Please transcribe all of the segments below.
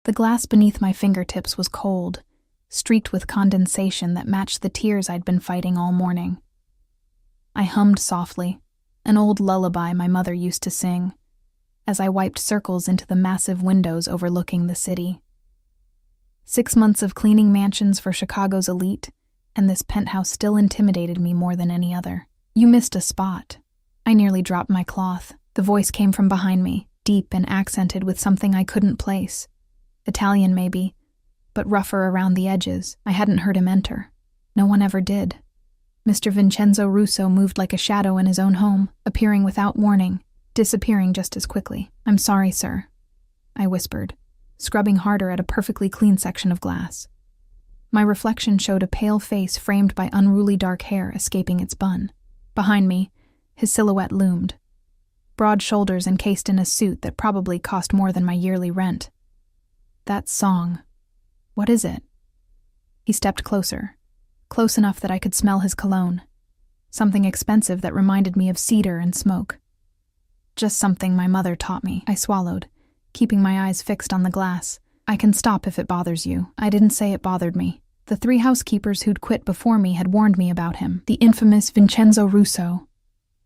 The glass beneath my fingertips was cold, streaked with condensation that matched the tears I'd been fighting all morning. I hummed softly, an old lullaby my mother used to sing, as I wiped circles into the massive windows overlooking the city. 6 months of cleaning mansions for Chicago's elite, and this penthouse still intimidated me more than any other. "You missed a spot." I nearly dropped my cloth. The voice came from behind me, deep and accented with something I couldn't place. Italian, maybe, but rougher around the edges. I hadn't heard him enter. No one ever did. Mr. Vincenzo Russo moved like a shadow in his own home, appearing without warning, disappearing just as quickly. "I'm sorry, sir," I whispered, scrubbing harder at a perfectly clean section of glass. My reflection showed a pale face framed by unruly dark hair escaping its bun. Behind me, his silhouette loomed. Broad shoulders encased in a suit that probably cost more than my yearly rent. "That song. What is it?" He stepped closer, close enough that I could smell his cologne. Something expensive that reminded me of cedar and smoke. "Just something my mother taught me," I swallowed, keeping my eyes fixed on the glass. "I can stop if it bothers you." I didn't say it bothered me. The 3 housekeepers who'd quit before me had warned me about him. The infamous Vincenzo Russo,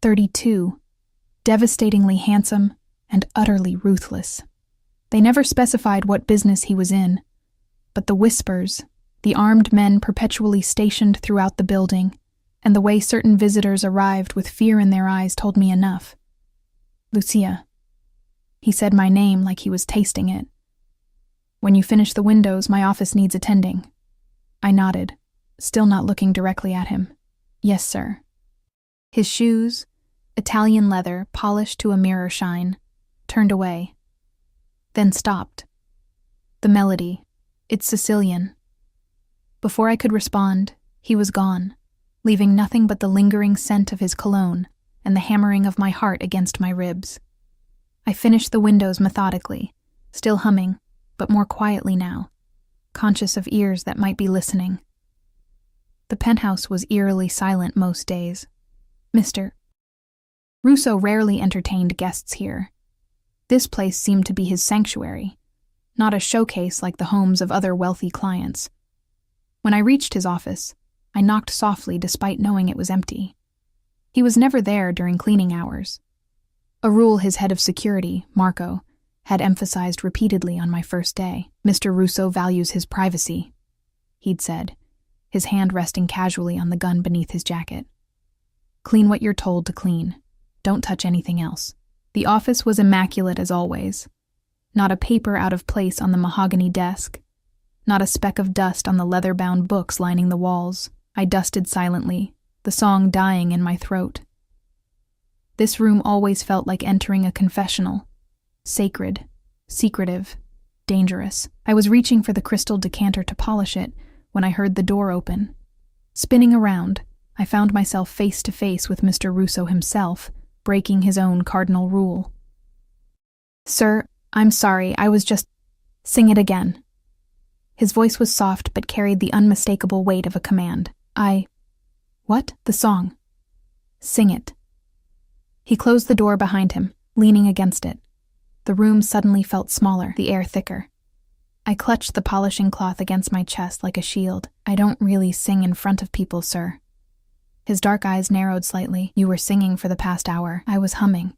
32, devastatingly handsome and utterly ruthless. They never specified what business he was in, but the whispers, the armed men perpetually stationed throughout the building, and the way certain visitors arrived with fear in their eyes told me enough. "Lucia." He said my name like he was tasting it. "When you finish the windows, my office needs attending." I nodded, still not looking directly at him. "Yes, sir." His shoes, Italian leather polished to a mirror shine, turned away, then stopped. The melody, it's Sicilian. Before I could respond, he was gone, leaving nothing but the lingering scent of his cologne and the hammering of my heart against my ribs. I finished the windows methodically, still humming, but more quietly now, conscious of ears that might be listening. The penthouse was eerily silent most days. Mr. Russo rarely entertained guests here. This place seemed to be his sanctuary, not a showcase like the homes of other wealthy clients. When I reached his office, I knocked softly despite knowing it was empty. He was never there during cleaning hours, a rule his head of security, Marco, had emphasized repeatedly on my first day. "Mr. Russo values his privacy," he'd said, his hand resting casually on the gun beneath his jacket. "Clean what you're told to clean. Don't touch anything else." The office was immaculate as always. Not a paper out of place on the mahogany desk. Not a speck of dust on the leather-bound books lining the walls. I dusted silently, the song dying in my throat. This room always felt like entering a confessional. Sacred, secretive, dangerous. I was reaching for the crystal decanter to polish it when I heard the door open. Spinning around, I found myself face to face with Mr. Russo himself, breaking his own cardinal rule. "Sir, I'm sorry, I was just—" "Sing it again." His voice was soft but carried the unmistakable weight of a command. "What?" "The song. Sing it." He closed the door behind him, leaning against it. The room suddenly felt smaller, the air thicker. I clutched the polishing cloth against my chest like a shield. "I don't really sing in front of people, sir." His dark eyes narrowed slightly. "You were singing for the past hour." "I was humming."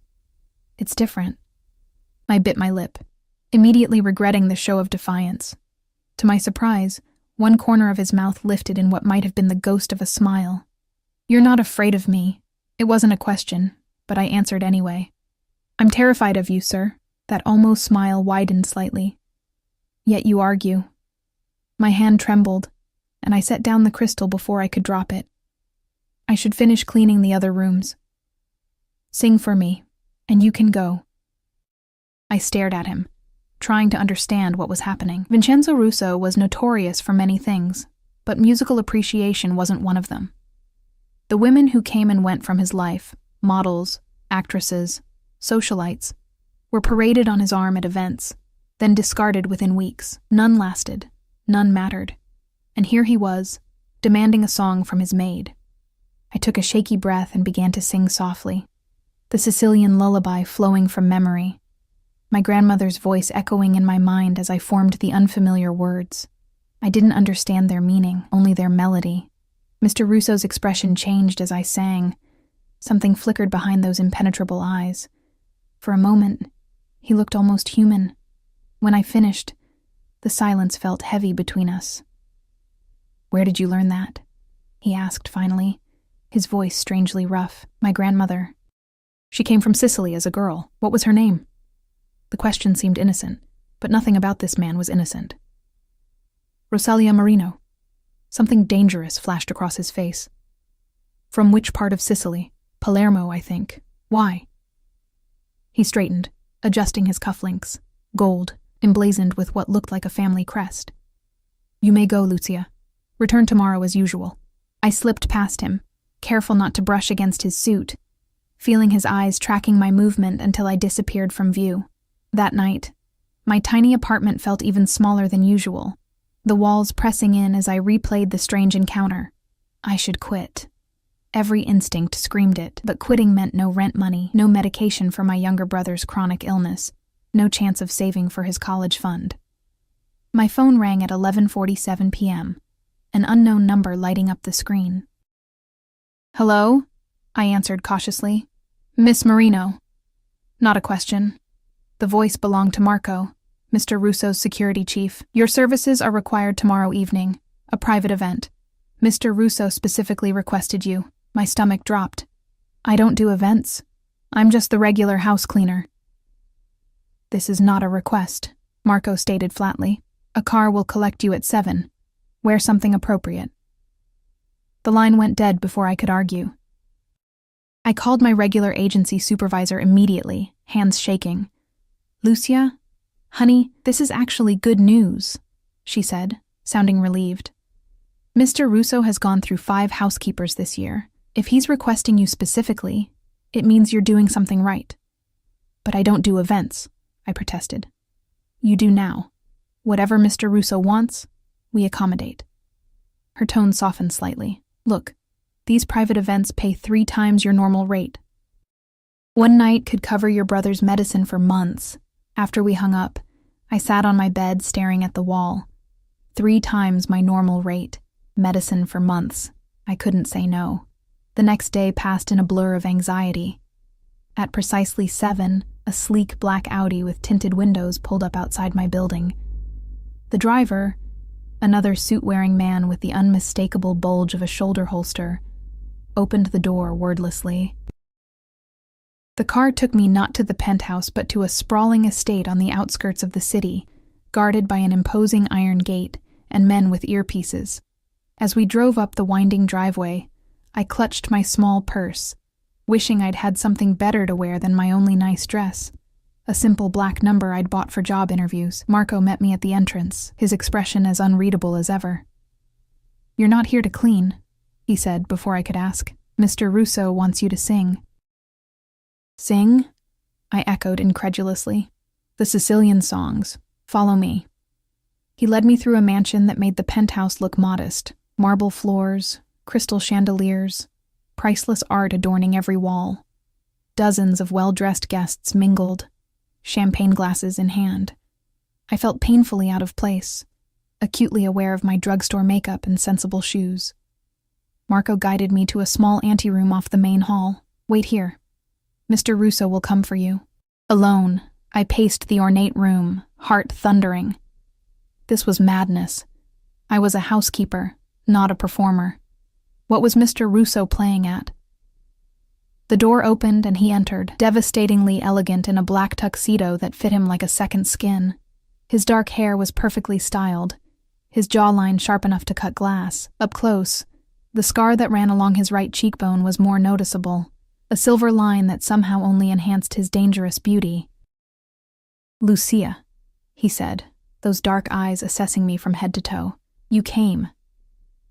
"It's different." I bit my lip, immediately regretting the show of defiance. To my surprise, one corner of his mouth lifted in what might have been the ghost of a smile. "You're not afraid of me." It wasn't a question, but I answered anyway. "I'm terrified of you, sir." That almost smile widened slightly. "Yet you argue." My hand trembled, and I set down the crystal before I could drop it. "I should finish cleaning the other rooms. Sing for me, and you can go." I stared at him, trying to understand what was happening. Vincenzo Russo was notorious for many things, but musical appreciation wasn't one of them. The women who came and went from his life, models, actresses, socialites, were paraded on his arm at events, then discarded within weeks. None lasted, none mattered. And here he was, demanding a song from his maid. I took a shaky breath and began to sing softly, the Sicilian lullaby flowing from memory. my grandmother's voice echoing in my mind as I formed the unfamiliar words. I didn't understand their meaning, only their melody. Mr. Russo's expression changed as I sang. Something flickered behind those impenetrable eyes. For a moment, he looked almost human. When I finished, the silence felt heavy between us. "Where did you learn that?" he asked finally, his voice strangely rough. "My grandmother. She came from Sicily as a girl. What was her name?" The question seemed innocent, but nothing about this man was innocent. "Rosalia Marino." Something dangerous flashed across his face. "From which part of Sicily?" "Palermo, I think. Why?" He straightened, adjusting his cufflinks, gold, emblazoned with what looked like a family crest. "You may go, Lucia. Return tomorrow as usual." I slipped past him, careful not to brush against his suit, feeling his eyes tracking my movement until I disappeared from view. That night, my tiny apartment felt even smaller than usual, the walls pressing in as I replayed the strange encounter. I should quit. Every instinct screamed it, but quitting meant no rent money, no medication for my younger brother's chronic illness, no chance of saving for his college fund. My phone rang at 11:47 p.m., an unknown number lighting up the screen. "Hello?" I answered cautiously. "Miss Marino." Not a question. The voice belonged to Marco, Mr. Russo's security chief. "Your services are required tomorrow evening, a private event. Mr. Russo specifically requested you." My stomach dropped. "I don't do events. I'm just the regular house cleaner." "This is not a request," Marco stated flatly. "A car will collect you at 7. Wear something appropriate." The line went dead before I could argue. I called my regular agency supervisor immediately, hands shaking. "Lucia? Honey, this is actually good news," she said, sounding relieved. "Mr. Russo has gone through 5 housekeepers this year. If he's requesting you specifically, it means you're doing something right." "But I don't do events," I protested. "You do now. Whatever Mr. Russo wants, we accommodate." Her tone softened slightly. "Look, these private events pay 3 times your normal rate. One night could cover your brother's medicine for months." After we hung up, I sat on my bed staring at the wall. 3 times my normal rate. Medicine for months. I couldn't say no. The next day passed in a blur of anxiety. At precisely 7, a sleek black Audi with tinted windows pulled up outside my building. The driver, another suit-wearing man with the unmistakable bulge of a shoulder holster, opened the door wordlessly. The car took me not to the penthouse but to a sprawling estate on the outskirts of the city, guarded by an imposing iron gate and men with earpieces. As we drove up the winding driveway, I clutched my small purse, wishing I'd had something better to wear than my only nice dress. A simple black number I'd bought for job interviews. Marco met me at the entrance, his expression as unreadable as ever. "You're not here to clean," he said before I could ask. "Mr. Russo wants you to sing." "Sing?" I echoed incredulously. "The Sicilian songs. Follow me." He led me through a mansion that made the penthouse look modest. Marble floors, crystal chandeliers, priceless art adorning every wall. Dozens of well-dressed guests mingled, champagne glasses in hand. I felt painfully out of place, acutely aware of my drugstore makeup and sensible shoes. Marco guided me to a small anteroom off the main hall. "Wait here. Mr. Russo will come for you." Alone, I paced the ornate room, heart thundering. This was madness. I was a housekeeper, not a performer. What was Mr. Russo playing at? The door opened and he entered, devastatingly elegant in a black tuxedo that fit him like a second skin. His dark hair was perfectly styled, his jawline sharp enough to cut glass. Up close, the scar that ran along his right cheekbone was more noticeable, a silver line that somehow only enhanced his dangerous beauty. "Lucia," he said, those dark eyes assessing me from head to toe. "You came.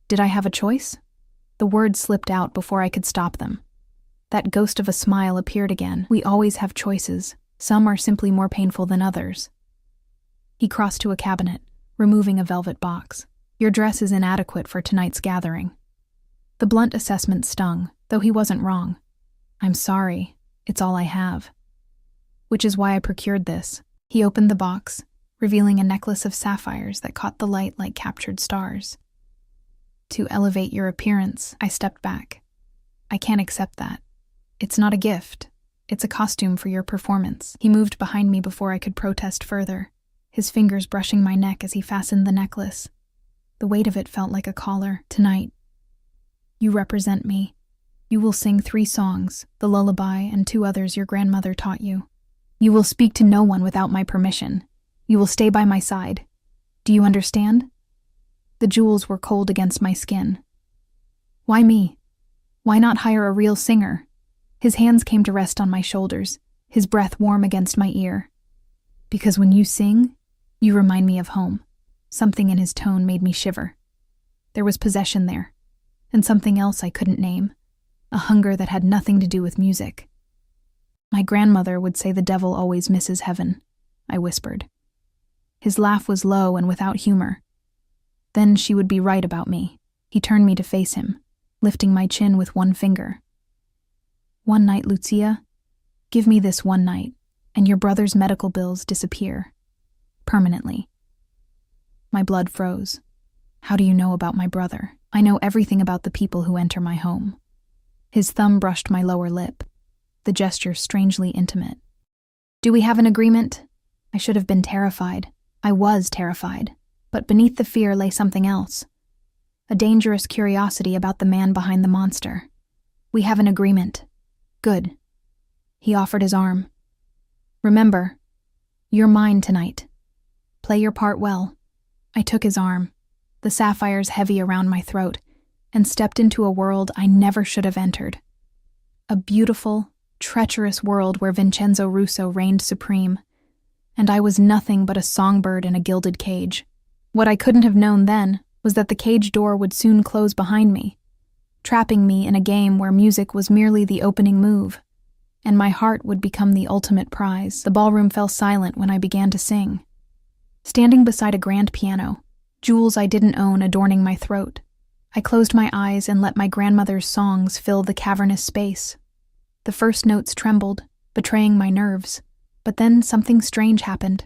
Did I have a choice?" The words slipped out before I could stop them. That ghost of a smile appeared again. "We always have choices. Some are simply more painful than others." He crossed to a cabinet, removing a velvet box. "Your dress is inadequate for tonight's gathering." The blunt assessment stung, though he wasn't wrong. "I'm sorry. It's all I have." "Which is why I procured this. He opened the box, revealing a necklace of sapphires that caught the light like captured stars. To elevate your appearance, I stepped back. I can't accept that. It's not a gift. It's a costume for your performance. He moved behind me before I could protest further, his fingers brushing my neck as he fastened the necklace. The weight of it felt like a collar. Tonight, you represent me. You will sing 3 songs, the lullaby and 2 others your grandmother taught you. You will speak to no one without my permission. You will stay by my side. Do you understand? The jewels were cold against my skin. Why me? Why not hire a real singer? His hands came to rest on my shoulders, his breath warm against my ear. Because when you sing, you remind me of home. Something in his tone made me shiver. There was possession there, and something else I couldn't name, a hunger that had nothing to do with music. My grandmother would say the devil always misses heaven, I whispered. His laugh was low and without humor. Then she would be right about me. He turned me to face him, lifting my chin with one finger. One night, Lucia. Give me this one night, and your brother's medical bills disappear. Permanently. My blood froze. How do you know about my brother? I know everything about the people who enter my home. His thumb brushed my lower lip, the gesture strangely intimate. Do we have an agreement? I should have been terrified. I was terrified, but beneath the fear lay something else. A dangerous curiosity about the man behind the monster. We have an agreement. Good. He offered his arm. Remember, you're mine tonight. Play your part well. I took his arm, the sapphires heavy around my throat, and stepped into a world I never should have entered. A beautiful, treacherous world where Vincenzo Russo reigned supreme, and I was nothing but a songbird in a gilded cage. What I couldn't have known then was that the cage door would soon close behind me, trapping me in a game where music was merely the opening move, and my heart would become the ultimate prize. The ballroom fell silent when I began to sing. Standing beside a grand piano, jewels I didn't own adorning my throat, I closed my eyes and let my grandmother's songs fill the cavernous space. The first notes trembled, betraying my nerves, but then something strange happened.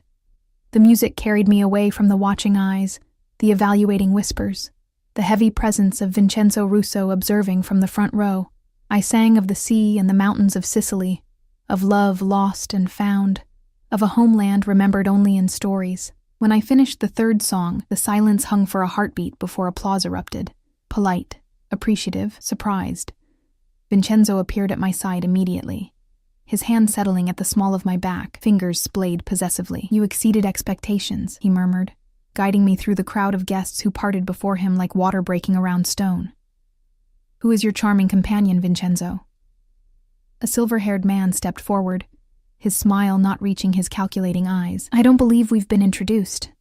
The music carried me away from the watching eyes, the evaluating whispers, the heavy presence of Vincenzo Russo observing from the front row. I sang of the sea and the mountains of Sicily, of love lost and found, of a homeland remembered only in stories. When I finished the 3rd song, the silence hung for a heartbeat before applause erupted. Polite, appreciative, surprised. Vincenzo appeared at my side immediately, his hand settling at the small of my back, fingers splayed possessively. You exceeded expectations, he murmured, guiding me through the crowd of guests who parted before him like water breaking around stone. Who is your charming companion, Vincenzo? A silver-haired man stepped forward, his smile not reaching his calculating eyes. I don't believe we've been introduced.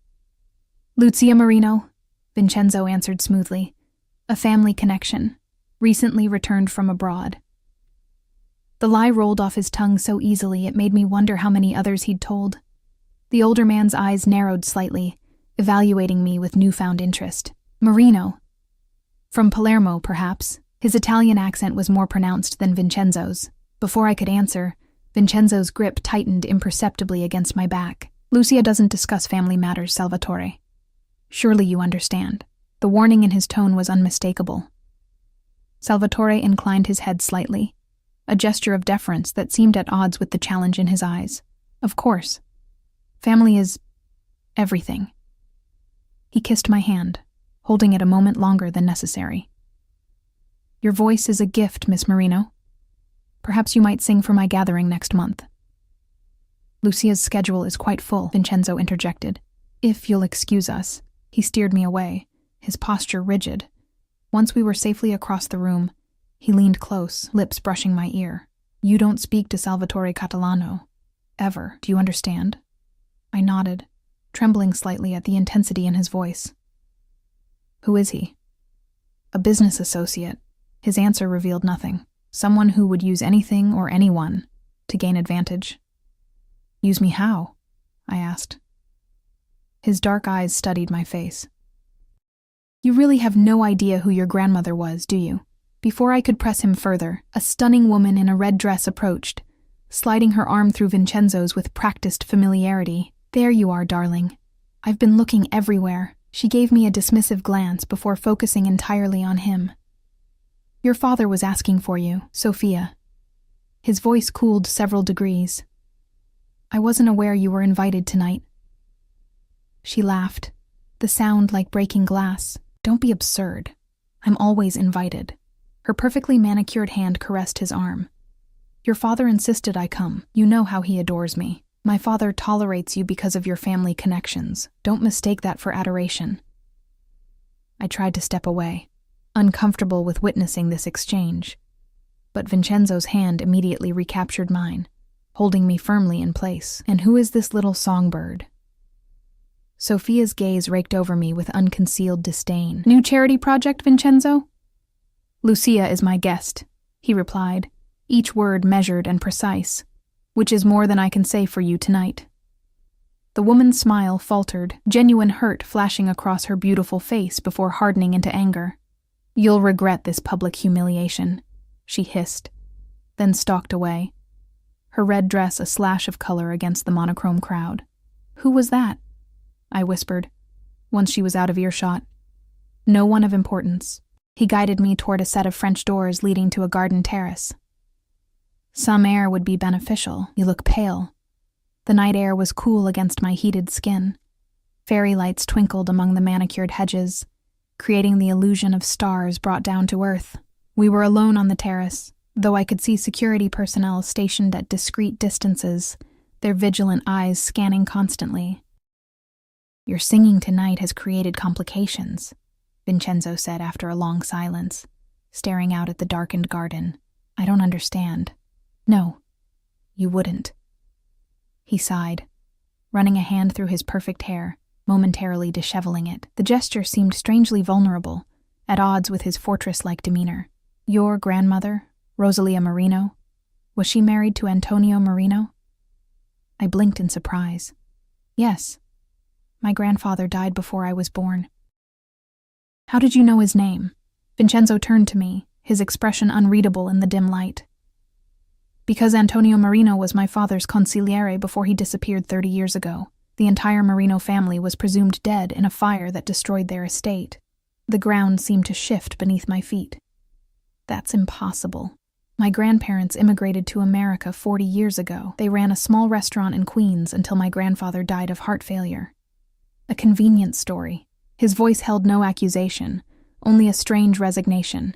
Lucia Marino, Vincenzo answered smoothly. A family connection, recently returned from abroad. The lie rolled off his tongue so easily it made me wonder how many others he'd told. The older man's eyes narrowed slightly, evaluating me with newfound interest. Marino. From Palermo, perhaps. His Italian accent was more pronounced than Vincenzo's. Before I could answer, Vincenzo's grip tightened imperceptibly against my back. Lucia doesn't discuss family matters, Salvatore. Surely you understand. The warning in his tone was unmistakable. Salvatore inclined his head slightly, a gesture of deference that seemed at odds with the challenge in his eyes. Of course. Family is everything. He kissed my hand, holding it a moment longer than necessary. Your voice is a gift, Miss Marino. Perhaps you might sing for my gathering next month. Lucia's schedule is quite full, Vincenzo interjected. If you'll excuse us. He steered me away, his posture rigid. Once we were safely across the room, he leaned close, lips brushing my ear. You don't speak to Salvatore Catalano. Ever. Do you understand? I nodded, trembling slightly at the intensity in his voice. Who is he? A business associate. His answer revealed nothing. Someone who would use anything or anyone to gain advantage. Use me how? I asked. His dark eyes studied my face. You really have no idea who your grandmother was, do you? Before I could press him further, a stunning woman in a red dress approached, sliding her arm through Vincenzo's with practiced familiarity. "There you are, darling. I've been looking everywhere." She gave me a dismissive glance before focusing entirely on him. "Your father was asking for you, Sophia." His voice cooled several degrees. "I wasn't aware you were invited tonight." She laughed, the sound like breaking glass. "Don't be absurd. I'm always invited." Her perfectly manicured hand caressed his arm. "Your father insisted I come. You know how he adores me. My father tolerates you because of your family connections. Don't mistake that for adoration." I tried to step away, uncomfortable with witnessing this exchange. But Vincenzo's hand immediately recaptured mine, holding me firmly in place. "And who is this little songbird?" Sophia's gaze raked over me with unconcealed disdain. "New charity project, Vincenzo?" "Lucia is my guest," he replied, each word measured and precise, "which is more than I can say for you tonight." The woman's smile faltered, genuine hurt flashing across her beautiful face before hardening into anger. "You'll regret this public humiliation," she hissed, then stalked away, her red dress a slash of color against the monochrome crowd. "Who was that?" I whispered, once she was out of earshot. "No one of importance." He guided me toward a set of French doors leading to a garden terrace. "Some air would be beneficial. You look pale." The night air was cool against my heated skin. Fairy lights twinkled among the manicured hedges, creating the illusion of stars brought down to earth. We were alone on the terrace, though I could see security personnel stationed at discreet distances, their vigilant eyes scanning constantly. "Your singing tonight has created complications," Vincenzo said after a long silence, staring out at the darkened garden. "I don't understand." "No, you wouldn't." He sighed, running a hand through his perfect hair, momentarily disheveling it. The gesture seemed strangely vulnerable, at odds with his fortress-like demeanor. "Your grandmother, Rosalia Marino, was she married to Antonio Marino?" I blinked in surprise. "Yes. My grandfather died before I was born." "How did you know his name?" Vincenzo turned to me, his expression unreadable in the dim light. "Because Antonio Marino was my father's consigliere before he disappeared 30 years ago. The entire Marino family was presumed dead in a fire that destroyed their estate. The ground seemed to shift beneath my feet." "That's impossible. My grandparents immigrated to America 40 years ago. They ran a small restaurant in Queens until my grandfather died of heart failure." A convenient story. His voice held no accusation, only a strange resignation.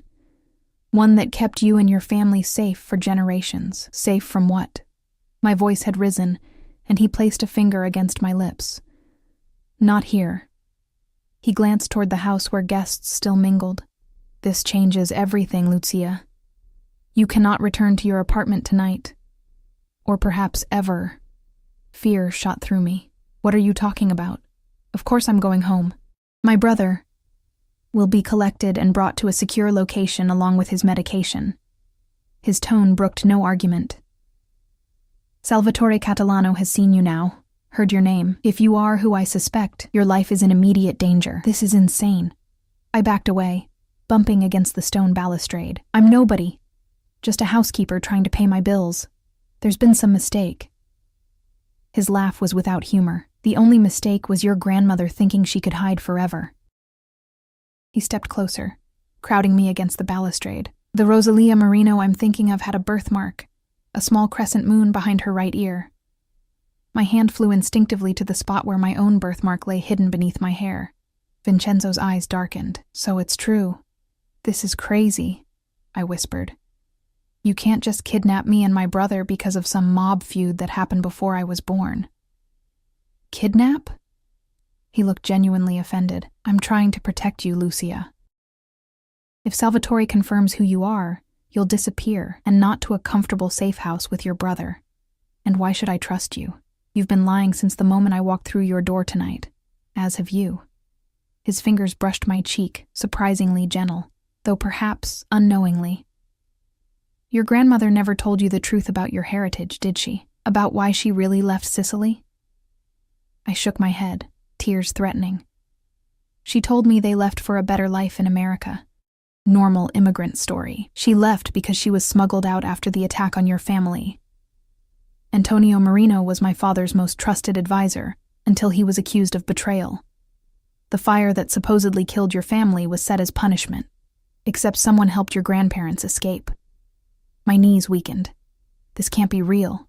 "One that kept you and your family safe for generations." "Safe from what?" My voice had risen, and he placed a finger against my lips. "Not here." He glanced toward the house where guests still mingled. "This changes everything, Lucia. You cannot return to your apartment tonight. Or perhaps ever." Fear shot through me. "What are you talking about?" "Of course I'm going home. My brother will be collected and brought to a secure location along with his medication." His tone brooked no argument. "Salvatore Catalano has seen you now, heard your name. If you are who I suspect, your life is in immediate danger." "This is insane." I backed away, bumping against the stone balustrade. "I'm nobody. Just a housekeeper trying to pay my bills. There's been some mistake." His laugh was without humor. "The only mistake was your grandmother thinking she could hide forever." He stepped closer, crowding me against the balustrade. "The Rosalia Marino I'm thinking of had a birthmark, a small crescent moon behind her right ear." My hand flew instinctively to the spot where my own birthmark lay hidden beneath my hair. Vincenzo's eyes darkened. "So it's true. This is crazy," I whispered. "You can't just kidnap me and my brother because of some mob feud that happened before I was born." "Kidnap?" He looked genuinely offended. "I'm trying to protect you, Lucia. If Salvatore confirms who you are, you'll disappear, and not to a comfortable safe house with your brother. And why should I trust you? You've been lying since the moment I walked through your door tonight, as have you." His fingers brushed my cheek, surprisingly gentle, though perhaps unknowingly. "Your grandmother never told you the truth about your heritage, did she? About why she really left Sicily?" I shook my head, tears threatening. "She told me they left for a better life in America. Normal immigrant story. She left because she was smuggled out after the attack on your family." Antonio Marino was my father's most trusted advisor until he was accused of betrayal. The fire that supposedly killed your family was set as punishment, except someone helped your grandparents escape. My knees weakened. This can't be real.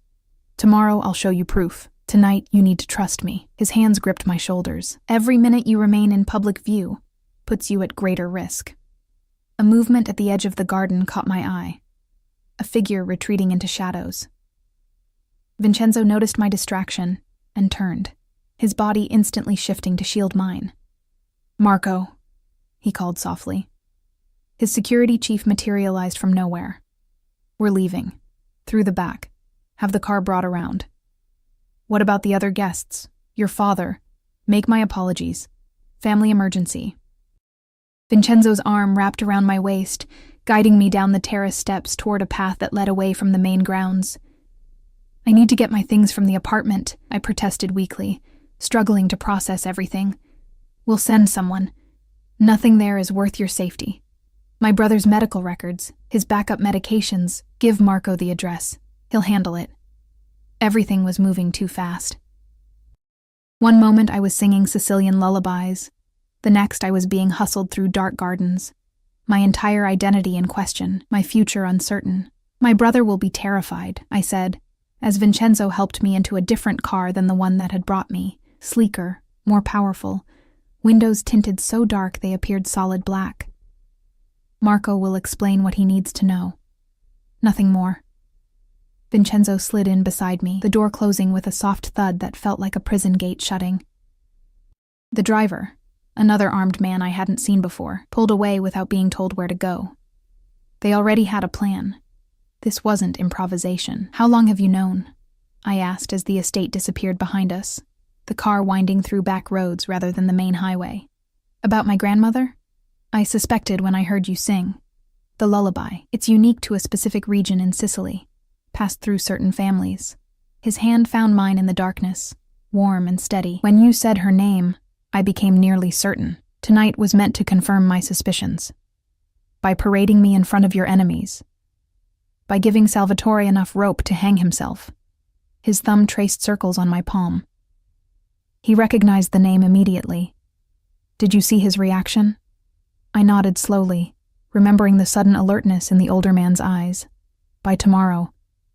Tomorrow I'll show you proof. Tonight you need to trust me. His hands gripped my shoulders. Every minute you remain in public view puts you at greater risk. A movement at the edge of the garden caught my eye. A figure retreating into shadows. Vincenzo noticed my distraction and turned, his body instantly shifting to shield mine. "Marco," he called softly. His security chief materialized from nowhere. "We're leaving. Through the back. Have the car brought around." "What about the other guests? Your father? Make my apologies. Family emergency." Vincenzo's arm wrapped around my waist, guiding me down the terrace steps toward a path that led away from the main grounds. "I need to get my things from the apartment," I protested weakly, struggling to process everything. "We'll send someone. Nothing there is worth your safety. My brother's medical records, his backup medications, give Marco the address. He'll handle it." Everything was moving too fast. One moment I was singing Sicilian lullabies. The next I was being hustled through dark gardens. My entire identity in question, my future uncertain. "My brother will be terrified," I said, as Vincenzo helped me into a different car than the one that had brought me, sleeker, more powerful, windows tinted so dark they appeared solid black. "Marco will explain what he needs to know. Nothing more." Vincenzo slid in beside me, the door closing with a soft thud that felt like a prison gate shutting. The driver, another armed man I hadn't seen before, pulled away without being told where to go. They already had a plan. This wasn't improvisation. "How long have you known?" I asked as the estate disappeared behind us, the car winding through back roads rather than the main highway. "About my grandmother? I suspected when I heard you sing. The lullaby. It's unique to a specific region in Sicily, passed through certain families." His hand found mine in the darkness, warm and steady. "When you said her name, I became nearly certain. Tonight was meant to confirm my suspicions. By parading me in front of your enemies. By giving Salvatore enough rope to hang himself." His thumb traced circles on my palm. He recognized the name immediately. "Did you see his reaction?" I nodded slowly, remembering the sudden alertness in the older man's eyes. By tomorrow,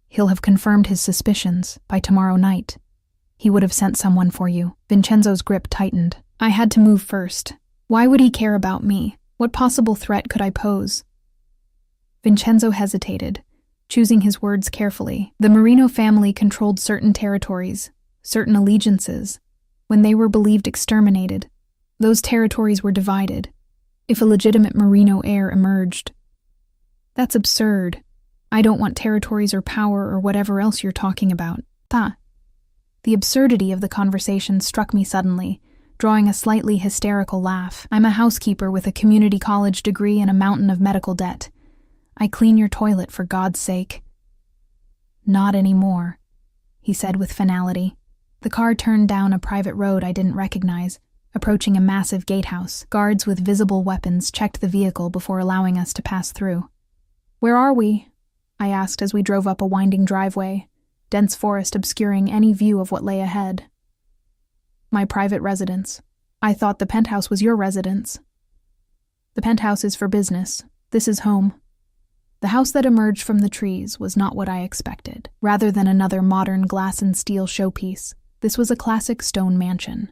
he'll have confirmed his suspicions. By tomorrow night, he would have sent someone for you. Vincenzo's grip tightened. I had to move first. Why would he care about me? What possible threat could I pose? Vincenzo hesitated, choosing his words carefully. The Marino family controlled certain territories, certain allegiances. When they were believed exterminated, those territories were divided. If a legitimate Marino heir emerged. That's absurd. I don't want territories or power or whatever else you're talking about. The absurdity of the conversation struck me suddenly, drawing a slightly hysterical laugh. "I'm a housekeeper with a community college degree and a mountain of medical debt. I clean your toilet, for God's sake." "Not anymore," he said with finality. The car turned down a private road I didn't recognize, approaching a massive gatehouse. Guards with visible weapons checked the vehicle before allowing us to pass through. "Where are we?" I asked as we drove up a winding driveway, dense forest obscuring any view of what lay ahead. "My private residence. I thought the penthouse was your residence." "The penthouse is for business. This is home." The house that emerged from the trees was not what I expected. Rather than another modern glass and steel showpiece, this was a classic stone mansion,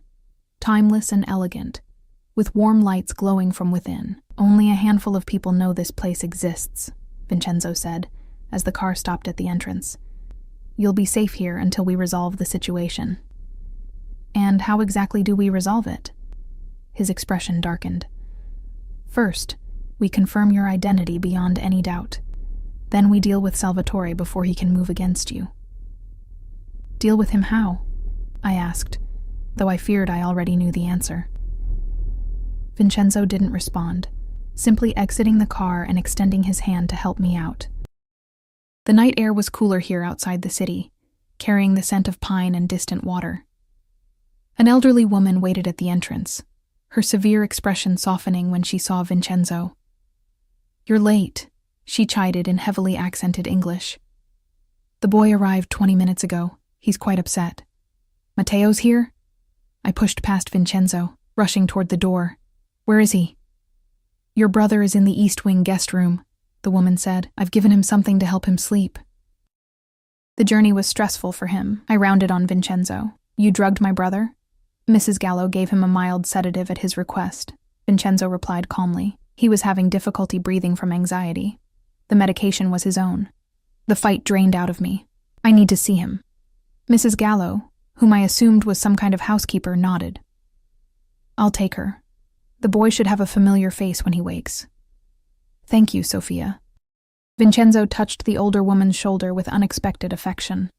timeless and elegant, with warm lights glowing from within. "Only a handful of people know this place exists," Vincenzo said, as the car stopped at the entrance. "You'll be safe here until we resolve the situation." "And how exactly do we resolve it?" His expression darkened. "First, we confirm your identity beyond any doubt. Then we deal with Salvatore before he can move against you." "Deal with him how?" I asked, though I feared I already knew the answer. Vincenzo didn't respond, simply exiting the car and extending his hand to help me out. The night air was cooler here outside the city, carrying the scent of pine and distant water. An elderly woman waited at the entrance, her severe expression softening when she saw Vincenzo. "You're late," she chided in heavily accented English. The boy arrived 20 minutes ago. He's quite upset. Matteo's here? I pushed past Vincenzo, rushing toward the door. Where is he? Your brother is in the East Wing guest room, the woman said. I've given him something to help him sleep. The journey was stressful for him. I rounded on Vincenzo. You drugged my brother? Mrs. Gallo gave him a mild sedative at his request. Vincenzo replied calmly. He was having difficulty breathing from anxiety. The medication was his own. The fight drained out of me. I need to see him. Mrs. Gallo, whom I assumed was some kind of housekeeper, nodded. I'll take her. The boy should have a familiar face when he wakes. Thank you, Sophia. Vincenzo touched the older woman's shoulder with unexpected affection.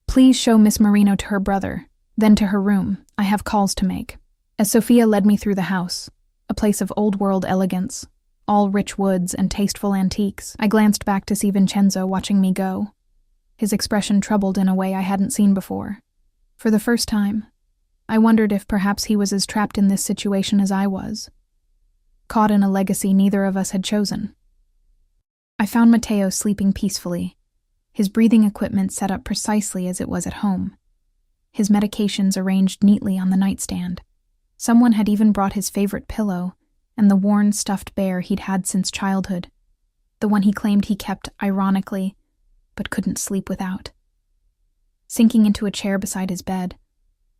Please show Miss Marino to her brother, then to her room. I have calls to make. As Sophia led me through the house, a place of old-world elegance, all rich woods and tasteful antiques, I glanced back to see Vincenzo watching me go. His expression troubled in a way I hadn't seen before. For the first time, I wondered if perhaps he was as trapped in this situation as I was, caught in a legacy neither of us had chosen. I found Matteo sleeping peacefully, his breathing equipment set up precisely as it was at home, his medications arranged neatly on the nightstand. Someone had even brought his favorite pillow and the worn stuffed bear he'd had since childhood, the one he claimed he kept ironically, but couldn't sleep without. Sinking into a chair beside his bed,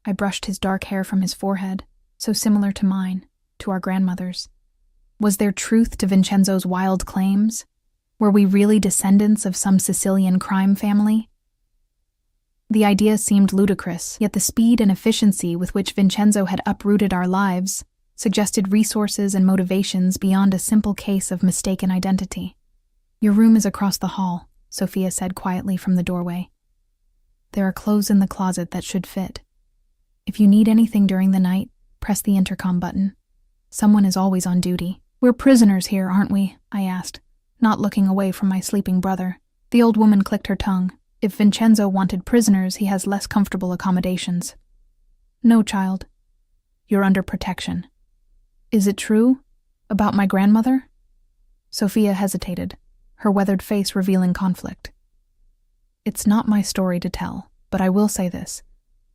I brushed his dark hair from his forehead, so similar to mine, to our grandmother's. Was there truth to Vincenzo's wild claims? Were we really descendants of some Sicilian crime family? The idea seemed ludicrous, yet the speed and efficiency with which Vincenzo had uprooted our lives suggested resources and motivations beyond a simple case of mistaken identity. Your room is across the hall, Sophia said quietly from the doorway. There are clothes in the closet that should fit. If you need anything during the night, press the intercom button. Someone is always on duty. We're prisoners here, aren't we? I asked, not looking away from my sleeping brother. The old woman clicked her tongue. If Vincenzo wanted prisoners, he has less comfortable accommodations. No, child. You're under protection. Is it true? About my grandmother? Sophia hesitated, her weathered face revealing conflict. It's not my story to tell, but I will say this.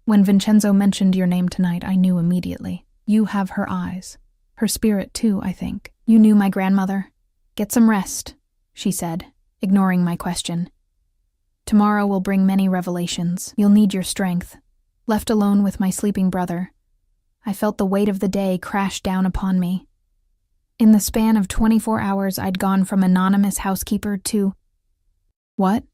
When Vincenzo mentioned your name tonight, I knew immediately. You have her eyes. Her spirit, too, I think. You knew my grandmother. Get some rest, she said, ignoring my question. Tomorrow will bring many revelations. You'll need your strength. Left alone with my sleeping brother, I felt the weight of the day crash down upon me. In the span of 24 hours, I'd gone from anonymous housekeeper to... What?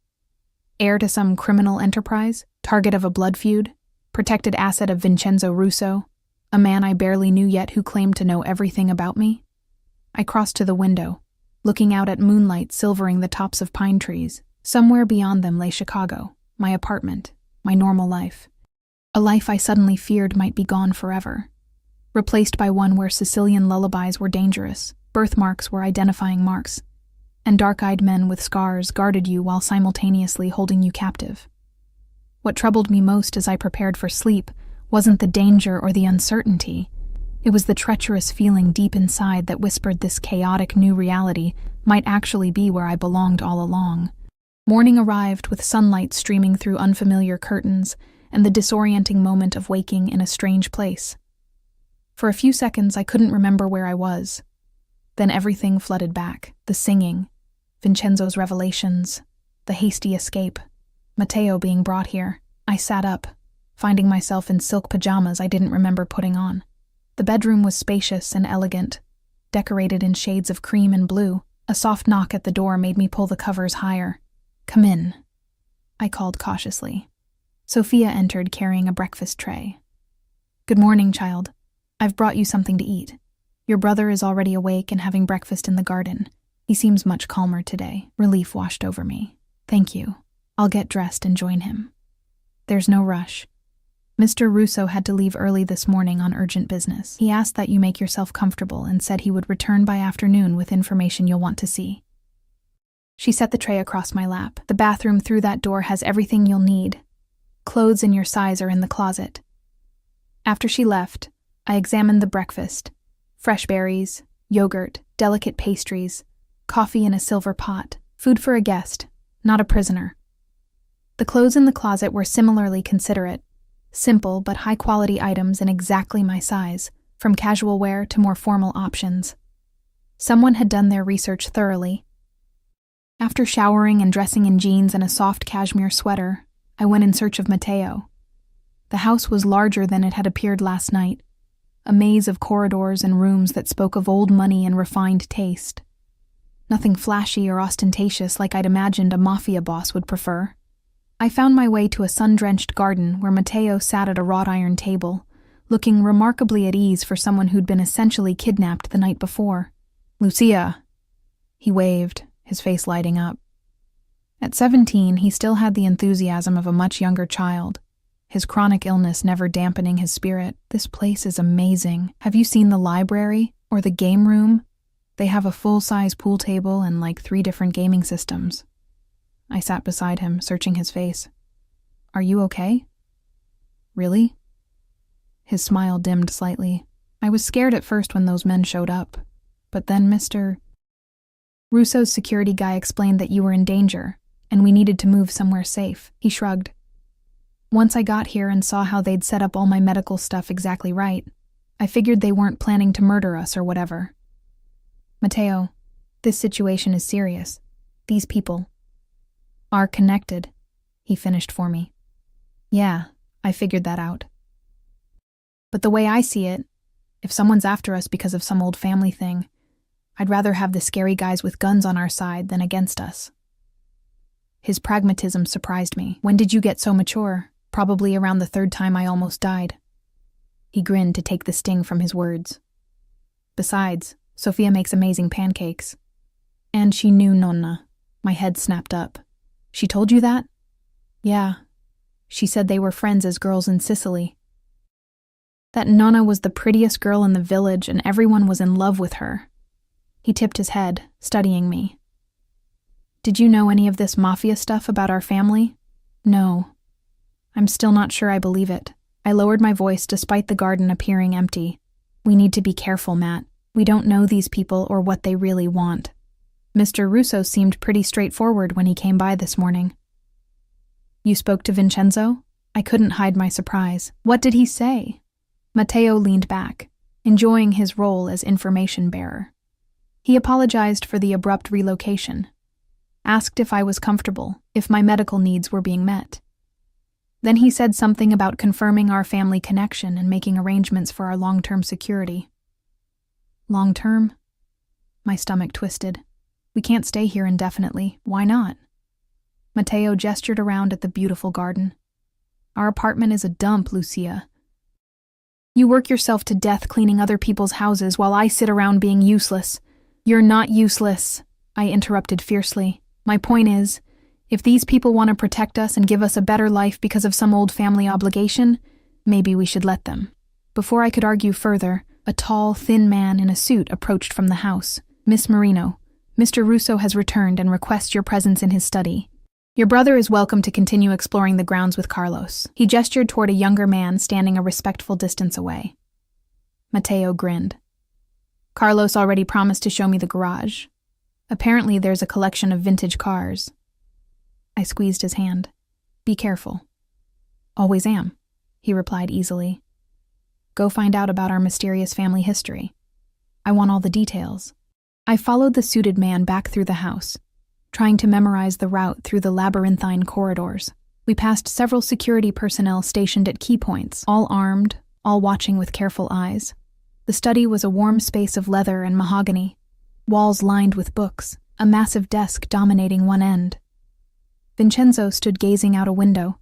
Heir to some criminal enterprise? Target of a blood feud? Protected asset of Vincenzo Russo? A man I barely knew yet who claimed to know everything about me? I crossed to the window, looking out at moonlight silvering the tops of pine trees. Somewhere beyond them lay Chicago, my apartment, my normal life. A life I suddenly feared might be gone forever, replaced by one where Sicilian lullabies were dangerous, birthmarks were identifying marks, and dark-eyed men with scars guarded you while simultaneously holding you captive. What troubled me most as I prepared for sleep wasn't the danger or the uncertainty. It was the treacherous feeling deep inside that whispered this chaotic new reality might actually be where I belonged all along. Morning arrived with sunlight streaming through unfamiliar curtains and the disorienting moment of waking in a strange place. For a few seconds, I couldn't remember where I was. Then everything flooded back. The singing, Vincenzo's revelations, the hasty escape, Matteo being brought here. I sat up, finding myself in silk pajamas I didn't remember putting on. The bedroom was spacious and elegant, decorated in shades of cream and blue. A soft knock at the door made me pull the covers higher. Come in, I called cautiously. Sophia entered carrying a breakfast tray. Good morning, child. I've brought you something to eat. Your brother is already awake and having breakfast in the garden. He seems much calmer today. Relief washed over me. Thank you. I'll get dressed and join him. There's no rush. Mr. Russo had to leave early this morning on urgent business. He asked that you make yourself comfortable and said he would return by afternoon with information you'll want to see. She set the tray across my lap. The bathroom through that door has everything you'll need. Clothes in your size are in the closet. After she left, I examined the breakfast. Fresh berries, yogurt, delicate pastries, coffee in a silver pot. Food for a guest, not a prisoner. The clothes in the closet were similarly considerate, simple but high-quality items in exactly my size, from casual wear to more formal options. Someone had done their research thoroughly. After showering and dressing in jeans and a soft cashmere sweater, I went in search of Matteo. The house was larger than it had appeared last night, a maze of corridors and rooms that spoke of old money and refined taste. Nothing flashy or ostentatious like I'd imagined a mafia boss would prefer. I found my way to a sun-drenched garden where Matteo sat at a wrought iron table, looking remarkably at ease for someone who'd been essentially kidnapped the night before. "Lucia!" He waved, his face lighting up. At 17, he still had the enthusiasm of a much younger child, his chronic illness never dampening his spirit. "This place is amazing. Have you seen the library or the game room? They have a full-size pool table and like 3 different gaming systems." I sat beside him, searching his face. "Are you okay?" "Really?" His smile dimmed slightly. "I was scared at first when those men showed up. But then Mr. Russo's security guy explained that you were in danger, and we needed to move somewhere safe." He shrugged. "Once I got here and saw how they'd set up all my medical stuff exactly right, I figured they weren't planning to murder us or whatever." "Matteo, this situation is serious. These people are connected," he finished for me. "Yeah, I figured that out. But the way I see it, if someone's after us because of some old family thing, I'd rather have the scary guys with guns on our side than against us." His pragmatism surprised me. "When did you get so mature? Probably around the 3rd time I almost died." He grinned to take the sting from his words. "Besides, Sophia makes amazing pancakes. And she knew Nonna." My head snapped up. "She told you that?" "Yeah. She said they were friends as girls in Sicily. That Nonna was the prettiest girl in the village and everyone was in love with her." He tipped his head, studying me. "Did you know any of this mafia stuff about our family?" "No. I'm still not sure I believe it." I lowered my voice despite the garden appearing empty. "We need to be careful, Matt. We don't know these people or what they really want. Mr. Russo seemed pretty straightforward when he came by this morning." "You spoke to Vincenzo?" I couldn't hide my surprise. "What did he say?" Matteo leaned back, enjoying his role as information bearer. He apologized for the abrupt relocation, asked if I was comfortable, if my medical needs were being met. Then he said something about confirming our family connection and making arrangements for our long-term security. "Long-term?" My stomach twisted. "We can't stay here indefinitely. Why not?" Matteo gestured around at the beautiful garden. "Our apartment is a dump, Lucia. You work yourself to death cleaning other people's houses while I sit around being useless." "You're not useless," I interrupted fiercely. "My point is, if these people want to protect us and give us a better life because of some old family obligation, maybe we should let them." Before I could argue further, a tall, thin man in a suit approached from the house. "Miss Marino, Mr. Russo has returned and requests your presence in his study. Your brother is welcome to continue exploring the grounds with Carlos." He gestured toward a younger man standing a respectful distance away. Matteo grinned. "Carlos already promised to show me the garage. Apparently there's a collection of vintage cars." I squeezed his hand. "Be careful." "Always am," he replied easily. "Go find out about our mysterious family history. I want all the details." I followed the suited man back through the house, trying to memorize the route through the labyrinthine corridors. We passed several security personnel stationed at key points, all armed, all watching with careful eyes. The study was a warm space of leather and mahogany, walls lined with books, a massive desk dominating one end. Vincenzo stood gazing out a window,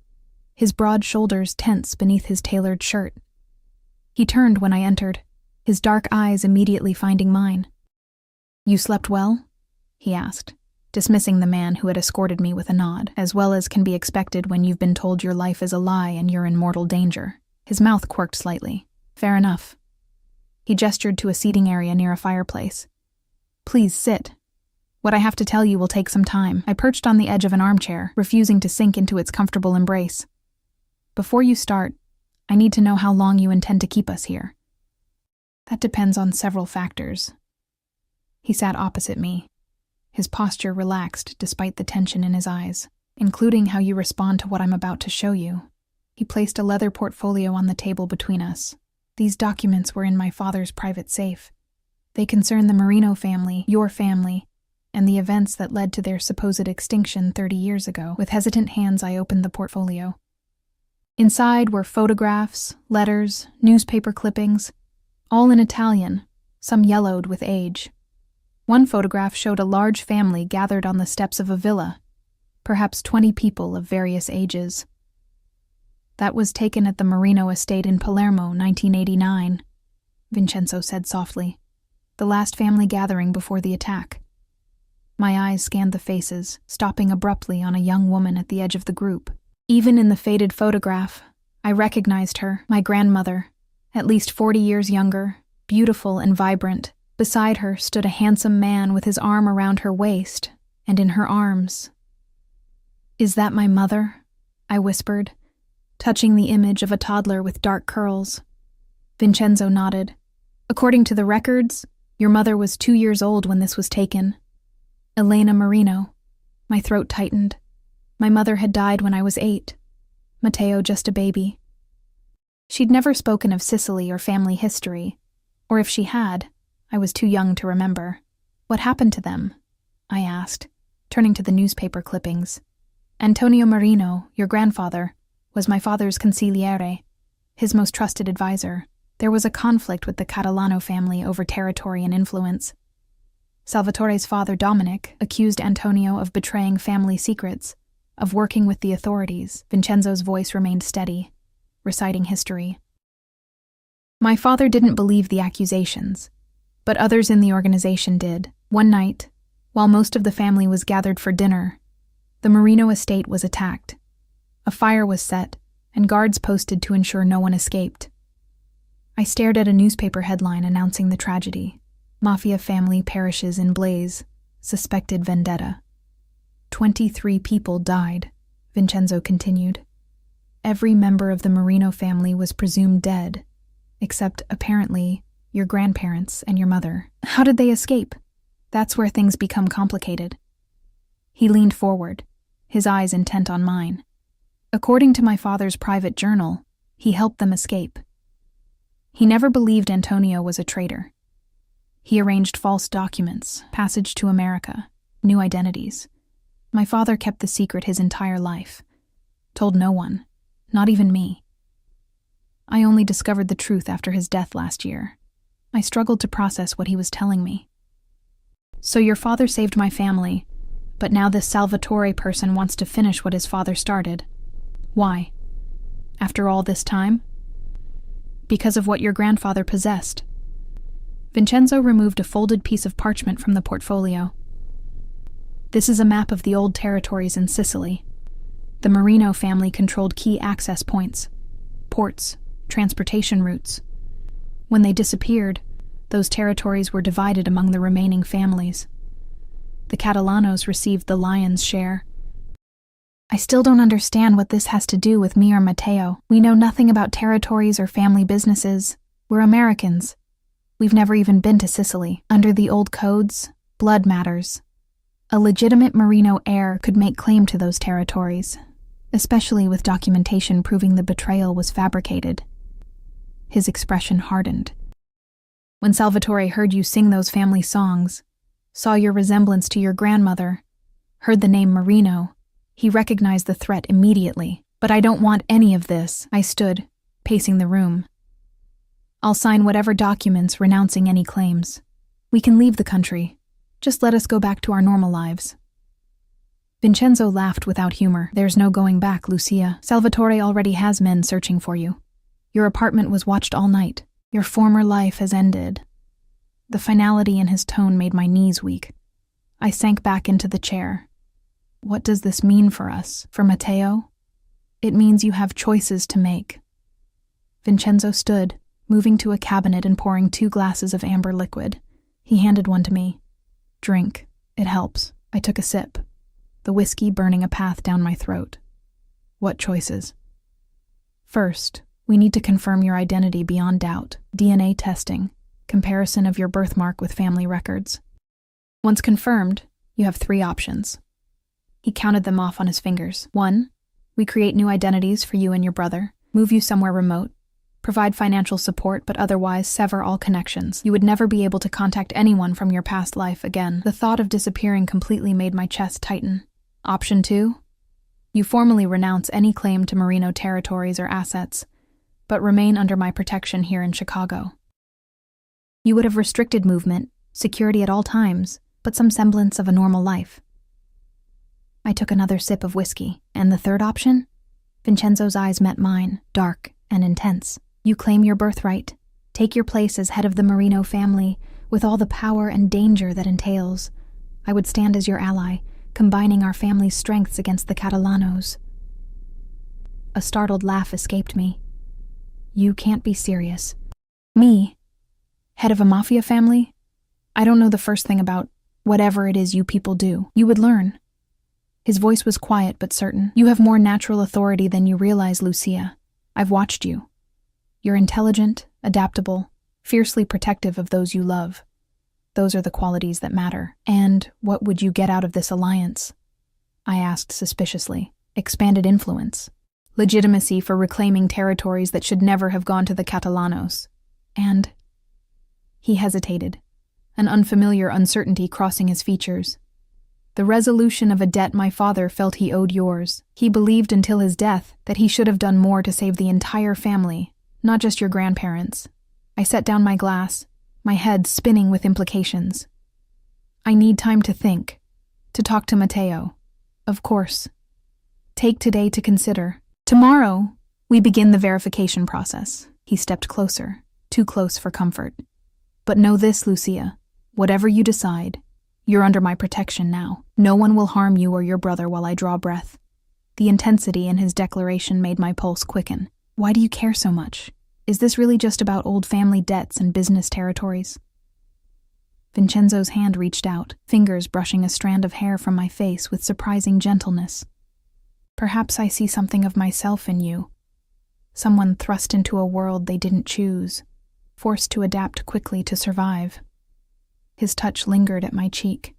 his broad shoulders tense beneath his tailored shirt. He turned when I entered, his dark eyes immediately finding mine. "You slept well?" he asked, dismissing the man who had escorted me with a nod, as well as can be expected when you've been told your life is a lie and you're in mortal danger. His mouth quirked slightly. "Fair enough." He gestured to a seating area near a fireplace. "Please sit. What I have to tell you will take some time." I perched on the edge of an armchair, refusing to sink into its comfortable embrace. "Before you start, I need to know how long you intend to keep us here." "That depends on several factors." He sat opposite me, his posture relaxed despite the tension in his eyes. including how you respond to what I'm about to show you." He placed a leather portfolio on the table between us. These documents were in my father's private safe. They concern the Marino family, your family, and the events that led to their supposed extinction 30 years ago. With hesitant hands, I opened the portfolio. Inside were photographs, letters, newspaper clippings, all in Italian, some yellowed with age. One photograph showed a large family gathered on the steps of a villa, perhaps 20 people of various ages. "That was taken at the Marino estate in Palermo, 1989, Vincenzo said softly. "The last family gathering before the attack." My eyes scanned the faces, stopping abruptly on a young woman at the edge of the group. Even in the faded photograph, I recognized her, my grandmother, at least 40 years younger, beautiful and vibrant. Beside her stood a handsome man with his arm around her waist, and in her arms. "Is that my mother?" I whispered, touching the image of a toddler with dark curls. Vincenzo nodded. "According to the records, your mother was 2 years old when this was taken. Elena Marino." My throat tightened. My mother had died when I was 8. Matteo just a baby. She'd never spoken of Sicily or family history, or if she had, I was too young to remember. "What happened to them?" I asked, turning to the newspaper clippings. "Antonio Marino, your grandfather, was my father's consigliere, his most trusted advisor. There was a conflict with the Catalano family over territory and influence. Salvatore's father, Dominic, accused Antonio of betraying family secrets, of working with the authorities." Vincenzo's voice remained steady, reciting history. "My father didn't believe the accusations, but others in the organization did. One night, while most of the family was gathered for dinner, the Marino estate was attacked. A fire was set, and guards posted to ensure no one escaped. I stared at a newspaper headline announcing the tragedy. Mafia family perishes in blaze, suspected vendetta. 23 people died," Vincenzo continued. "Every member of the Marino family was presumed dead, except, apparently, your grandparents and your mother. How did they escape? That's where things become complicated." He leaned forward, his eyes intent on mine. "According to my father's private journal, he helped them escape. He never believed Antonio was a traitor. He arranged false documents, passage to America, new identities. My father kept the secret his entire life. Told no one, not even me. I only discovered the truth after his death last year. I struggled to process what he was telling me. So your father saved my family, but now this Salvatore person wants to finish what his father started. Why? After all this time? Because of what your grandfather possessed." Vincenzo removed a folded piece of parchment from the portfolio. "This is a map of the old territories in Sicily. The Marino family controlled key access points, ports, transportation routes. When they disappeared, those territories were divided among the remaining families. The Catalanos received the lion's share. I still don't understand what this has to do with me or Matteo. We know nothing about territories or family businesses. We're Americans. We've never even been to Sicily. Under the old codes, blood matters. A legitimate Marino heir could make claim to those territories, especially with documentation proving the betrayal was fabricated." His expression hardened. "When Salvatore heard you sing those family songs, saw your resemblance to your grandmother, heard the name Marino, he recognized the threat immediately. But I don't want any of this." I stood, pacing the room. "I'll sign whatever documents renouncing any claims. We can leave the country. Just let us go back to our normal lives." Vincenzo laughed without humor. "There's no going back, Lucia. Salvatore already has men searching for you. Your apartment was watched all night. Your former life has ended." The finality in his tone made my knees weak. I sank back into the chair. "What does this mean for us? For Matteo? It means you have choices to make." Vincenzo stood, moving to a cabinet and pouring 2 glasses of amber liquid. He handed one to me. "Drink. It helps." I took a sip, the whiskey burning a path down my throat. "What choices?" "First, we need to confirm your identity beyond doubt. DNA testing, comparison of your birthmark with family records. Once confirmed, you have 3 options. He counted them off on his fingers. 1. We create new identities for you and your brother, move you somewhere remote, provide financial support but otherwise sever all connections. You would never be able to contact anyone from your past life again. The thought of disappearing completely made my chest tighten. Option 2. You formally renounce any claim to Merino territories or assets, but remain under my protection here in Chicago. You would have restricted movement, security at all times, but some semblance of a normal life. I took another sip of whiskey. And the third option? Vincenzo's eyes met mine, dark and intense. You claim your birthright, take your place as head of the Merino family, with all the power and danger that entails. I would stand as your ally, combining our family's strengths against the Catalanos. A startled laugh escaped me. You can't be serious. Me? Head of a mafia family? I don't know the first thing about whatever it is you people do. You would learn. His voice was quiet but certain. You have more natural authority than you realize, Lucia. I've watched you. You're intelligent, adaptable, fiercely protective of those you love. Those are the qualities that matter. And what would you get out of this alliance? I asked suspiciously. Expanded influence. Legitimacy for reclaiming territories that should never have gone to the Catalanos. And... He hesitated, an unfamiliar uncertainty crossing his features. The resolution of a debt my father felt he owed yours. He believed until his death that he should have done more to save the entire family, not just your grandparents. I set down my glass, my head spinning with implications. I need time to think, to talk to Matteo. Of course. Take today to consider. Tomorrow, we begin the verification process. He stepped closer, too close for comfort. But know this, Lucia, whatever you decide, you're under my protection now. No one will harm you or your brother while I draw breath. The intensity in his declaration made my pulse quicken. Why do you care so much? Is this really just about old family debts and business territories? Vincenzo's hand reached out, fingers brushing a strand of hair from my face with surprising gentleness. Perhaps I see something of myself in you. Someone thrust into a world they didn't choose, forced to adapt quickly to survive. His touch lingered at my cheek.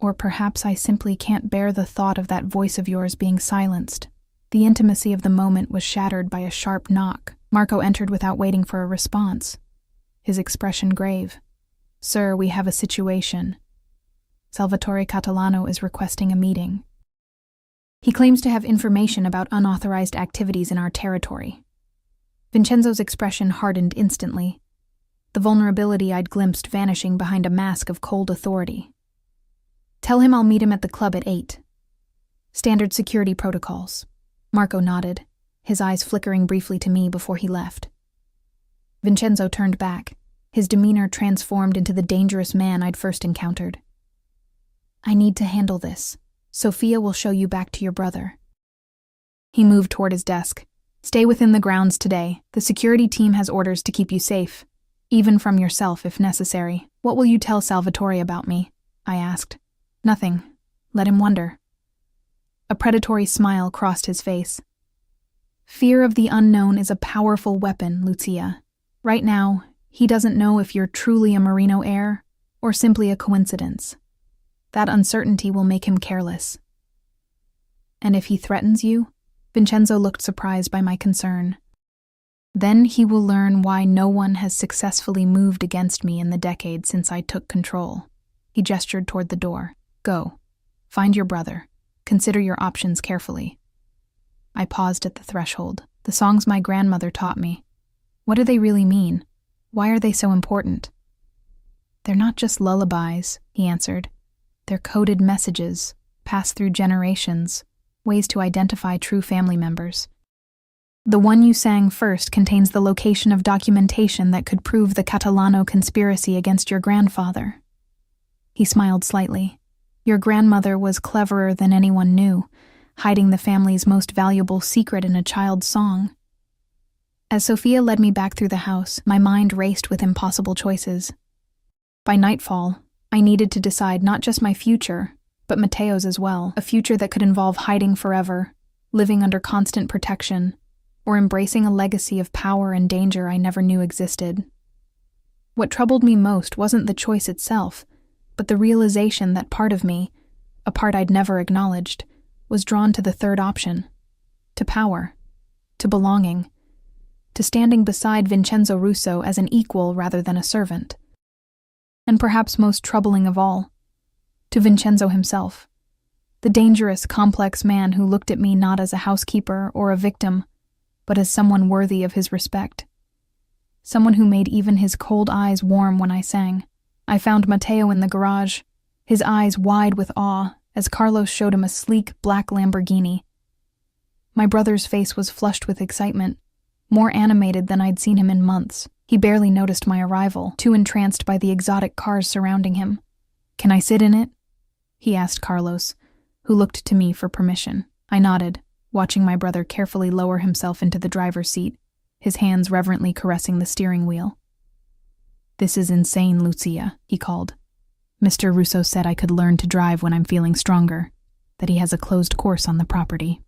Or perhaps I simply can't bear the thought of that voice of yours being silenced. The intimacy of the moment was shattered by a sharp knock. Marco entered without waiting for a response, his expression grave. Sir, we have a situation. Salvatore Catalano is requesting a meeting. He claims to have information about unauthorized activities in our territory. Vincenzo's expression hardened instantly, the vulnerability I'd glimpsed vanishing behind a mask of cold authority. Tell him I'll meet him at the club at 8. Standard security protocols. Marco nodded, his eyes flickering briefly to me before he left. Vincenzo turned back, his demeanor transformed into the dangerous man I'd first encountered. I need to handle this. Sophia will show you back to your brother. He moved toward his desk. Stay within the grounds today. The security team has orders to keep you safe, even from yourself if necessary. What will you tell Salvatore about me? I asked. Nothing. Let him wonder. A predatory smile crossed his face. Fear of the unknown is a powerful weapon, Lucia. Right now, he doesn't know if you're truly a Merino heir or simply a coincidence. That uncertainty will make him careless. And if he threatens you? Vincenzo looked surprised by my concern. Then he will learn why no one has successfully moved against me in the decade since I took control. He gestured toward the door. Go. Find your brother. Consider your options carefully. I paused at the threshold. The songs my grandmother taught me. What do they really mean? Why are they so important? They're not just lullabies, he answered. They're coded messages, passed through generations, ways to identify true family members. The one you sang first contains the location of documentation that could prove the Catalano conspiracy against your grandfather. He smiled slightly. Your grandmother was cleverer than anyone knew, hiding the family's most valuable secret in a child's song. As Sophia led me back through the house, my mind raced with impossible choices. By nightfall, I needed to decide not just my future, but Matteo's as well, a future that could involve hiding forever, living under constant protection, or embracing a legacy of power and danger I never knew existed. What troubled me most wasn't the choice itself, but the realization that part of me, a part I'd never acknowledged, was drawn to the third option. To power. To belonging. To standing beside Vincenzo Russo as an equal rather than a servant. And perhaps most troubling of all, to Vincenzo himself. The dangerous, complex man who looked at me not as a housekeeper or a victim, but as someone worthy of his respect. Someone who made even his cold eyes warm when I sang. I found Matteo in the garage, his eyes wide with awe, as Carlos showed him a sleek black Lamborghini. My brother's face was flushed with excitement, more animated than I'd seen him in months. He barely noticed my arrival, too entranced by the exotic cars surrounding him. "Can I sit in it?" he asked Carlos, who looked to me for permission. I nodded, watching my brother carefully lower himself into the driver's seat, his hands reverently caressing the steering wheel. "This is insane, Lucia," he called. "Mr. Russo said I could learn to drive when I'm feeling stronger, that he has a closed course on the property."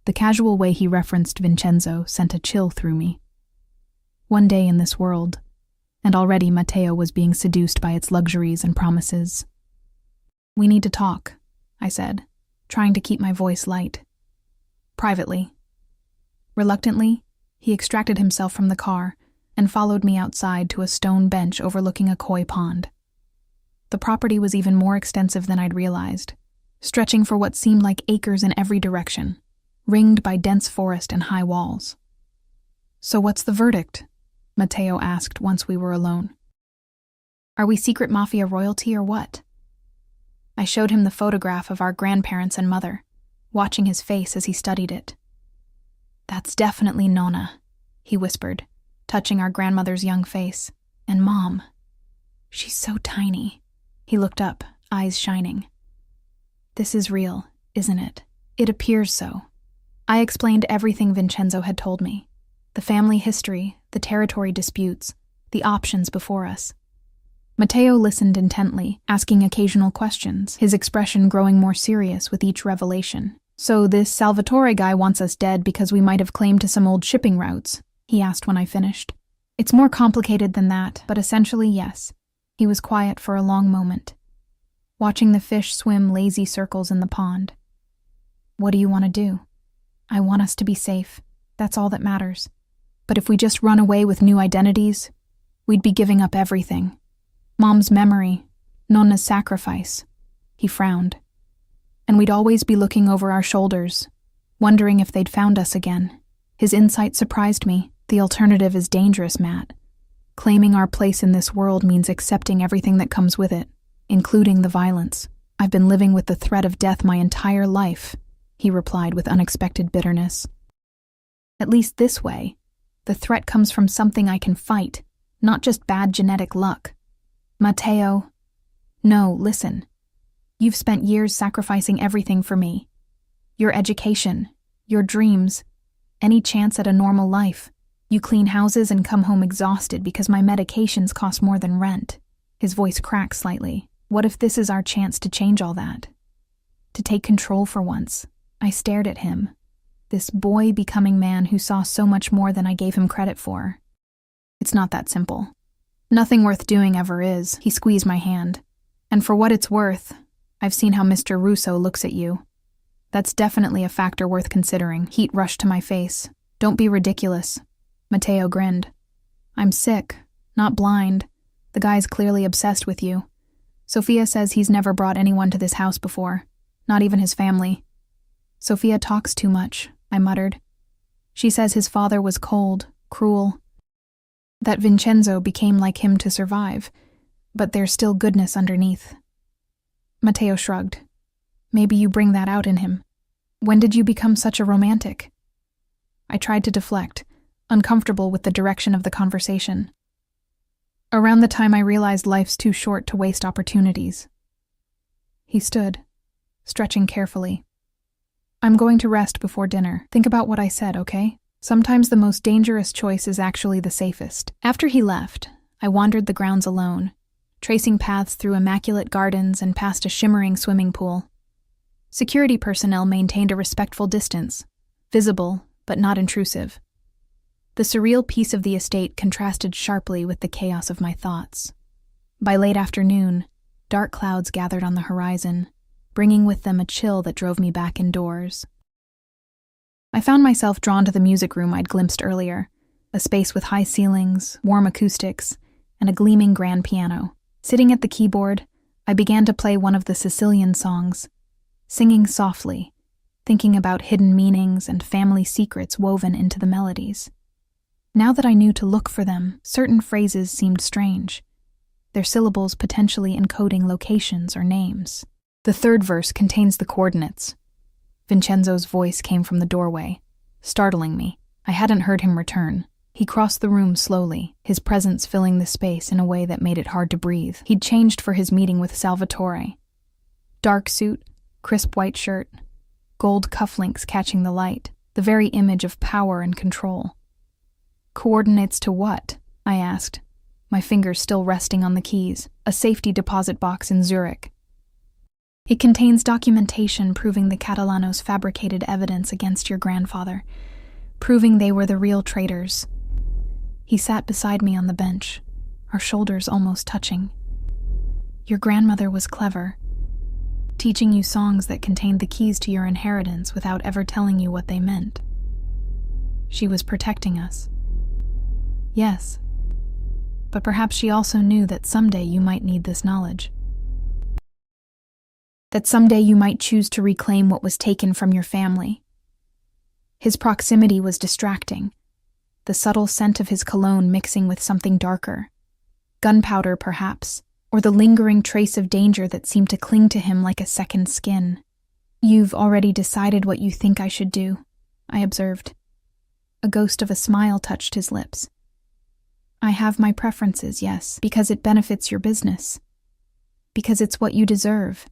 The casual way he referenced Vincenzo sent a chill through me. One day in this world, and already Matteo was being seduced by its luxuries and promises. "We need to talk," I said, trying to keep my voice light. "Privately." Reluctantly, he extracted himself from the car and followed me outside to a stone bench overlooking a koi pond. The property was even more extensive than I'd realized, stretching for what seemed like acres in every direction, ringed by dense forest and high walls. "So what's the verdict?" Matteo asked once we were alone. "Are we secret Mafia royalty or what?" I showed him the photograph of our grandparents and mother, watching his face as he studied it. "That's definitely Nonna," he whispered, touching our grandmother's young face. "And Mom. She's so tiny." He looked up, eyes shining. "This is real, isn't it? It appears so." I explained everything Vincenzo had told me. The family history, the territory disputes, the options before us. Matteo listened intently, asking occasional questions, his expression growing more serious with each revelation. "So this Salvatore guy wants us dead because we might have claimed to some old shipping routes?" he asked when I finished. "It's more complicated than that, but essentially yes." He was quiet for a long moment, watching the fish swim lazy circles in the pond. "What do you want to do?" "I want us to be safe. That's all that matters. But if we just run away with new identities, we'd be giving up everything. Mom's memory, Nonna's sacrifice." He frowned. "And we'd always be looking over our shoulders, wondering if they'd found us again." His insight surprised me. "The alternative is dangerous, Matt. Claiming our place in this world means accepting everything that comes with it, including the violence. I've been living with the threat of death my entire life," he replied with unexpected bitterness. "At least this way, the threat comes from something I can fight, not just bad genetic luck." "Matteo." "No, listen. You've spent years sacrificing everything for me. Your education, your dreams, any chance at a normal life. You clean houses and come home exhausted because my medications cost more than rent." His voice cracked slightly. "What if this is our chance to change all that? To take control for once?" I stared at him, this boy becoming man who saw so much more than I gave him credit for. "It's not that simple. Nothing worth doing ever is." He squeezed my hand. "And for what it's worth, I've seen how Mr. Russo looks at you. That's definitely a factor worth considering." Heat rushed to my face. "Don't be ridiculous." Matteo grinned. "I'm sick, not blind. The guy's clearly obsessed with you. Sophia says he's never brought anyone to this house before, not even his family." "Sophia talks too much," I muttered. "She says his father was cold, cruel. That Vincenzo became like him to survive, but there's still goodness underneath." Matteo shrugged. "Maybe you bring that out in him. When did you become such a romantic?" I tried to deflect, uncomfortable with the direction of the conversation. "Around the time I realized life's too short to waste opportunities." He stood, stretching carefully. "I'm going to rest before dinner. Think about what I said, okay? Sometimes the most dangerous choice is actually the safest." After he left, I wandered the grounds alone, tracing paths through immaculate gardens and past a shimmering swimming pool. Security personnel maintained a respectful distance, visible but not intrusive. The surreal peace of the estate contrasted sharply with the chaos of my thoughts. By late afternoon, dark clouds gathered on the horizon, bringing with them a chill that drove me back indoors. I found myself drawn to the music room I'd glimpsed earlier, a space with high ceilings, warm acoustics, and a gleaming grand piano. Sitting at the keyboard, I began to play one of the Sicilian songs, singing softly, thinking about hidden meanings and family secrets woven into the melodies. Now that I knew to look for them, certain phrases seemed strange, their syllables potentially encoding locations or names. The third verse contains the coordinates. Vincenzo's voice came from the doorway, startling me. I hadn't heard him return. He crossed the room slowly, his presence filling the space in a way that made it hard to breathe. He'd changed for his meeting with Salvatore. Dark suit, crisp white shirt, gold cufflinks catching the light, the very image of power and control. Coordinates to what? I asked, my fingers still resting on the keys. A safety deposit box in Zurich. It contains documentation proving the Catalanos fabricated evidence against your grandfather, proving they were the real traitors. He sat beside me on the bench, our shoulders almost touching. Your grandmother was clever, teaching you songs that contained the keys to your inheritance without ever telling you what they meant. She was protecting us. Yes, but perhaps she also knew that someday you might need this knowledge. That someday you might choose to reclaim what was taken from your family. His proximity was distracting, the subtle scent of his cologne mixing with something darker. Gunpowder, perhaps, or the lingering trace of danger that seemed to cling to him like a second skin. You've already decided what you think I should do, I observed. A ghost of a smile touched his lips. I have my preferences, yes, because it benefits your business. Because it's what you deserve.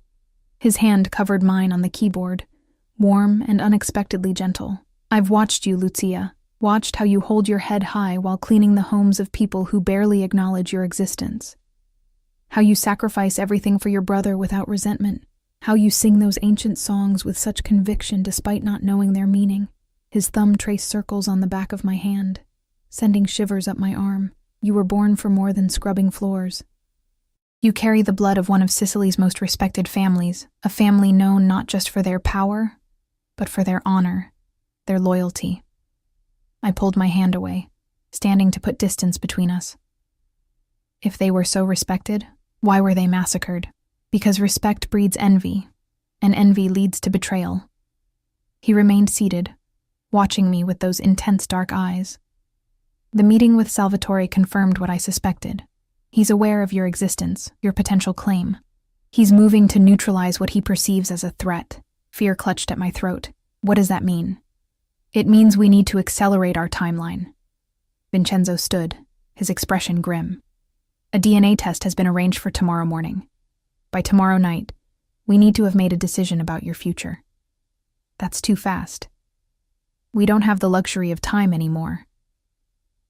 His hand covered mine on the keyboard, warm and unexpectedly gentle. I've watched you, Lucia, watched how you hold your head high while cleaning the homes of people who barely acknowledge your existence. How you sacrifice everything for your brother without resentment. How you sing those ancient songs with such conviction despite not knowing their meaning. His thumb traced circles on the back of my hand, sending shivers up my arm. You were born for more than scrubbing floors. You carry the blood of one of Sicily's most respected families, a family known not just for their power, but for their honor, their loyalty. I pulled my hand away, standing to put distance between us. If they were so respected, why were they massacred? Because respect breeds envy, and envy leads to betrayal. He remained seated, watching me with those intense dark eyes. The meeting with Salvatore confirmed what I suspected. He's aware of your existence, your potential claim. He's moving to neutralize what he perceives as a threat. Fear clutched at my throat. What does that mean? It means we need to accelerate our timeline. Vincenzo stood, his expression grim. A DNA test has been arranged for tomorrow morning. By tomorrow night, we need to have made a decision about your future. That's too fast. We don't have the luxury of time anymore.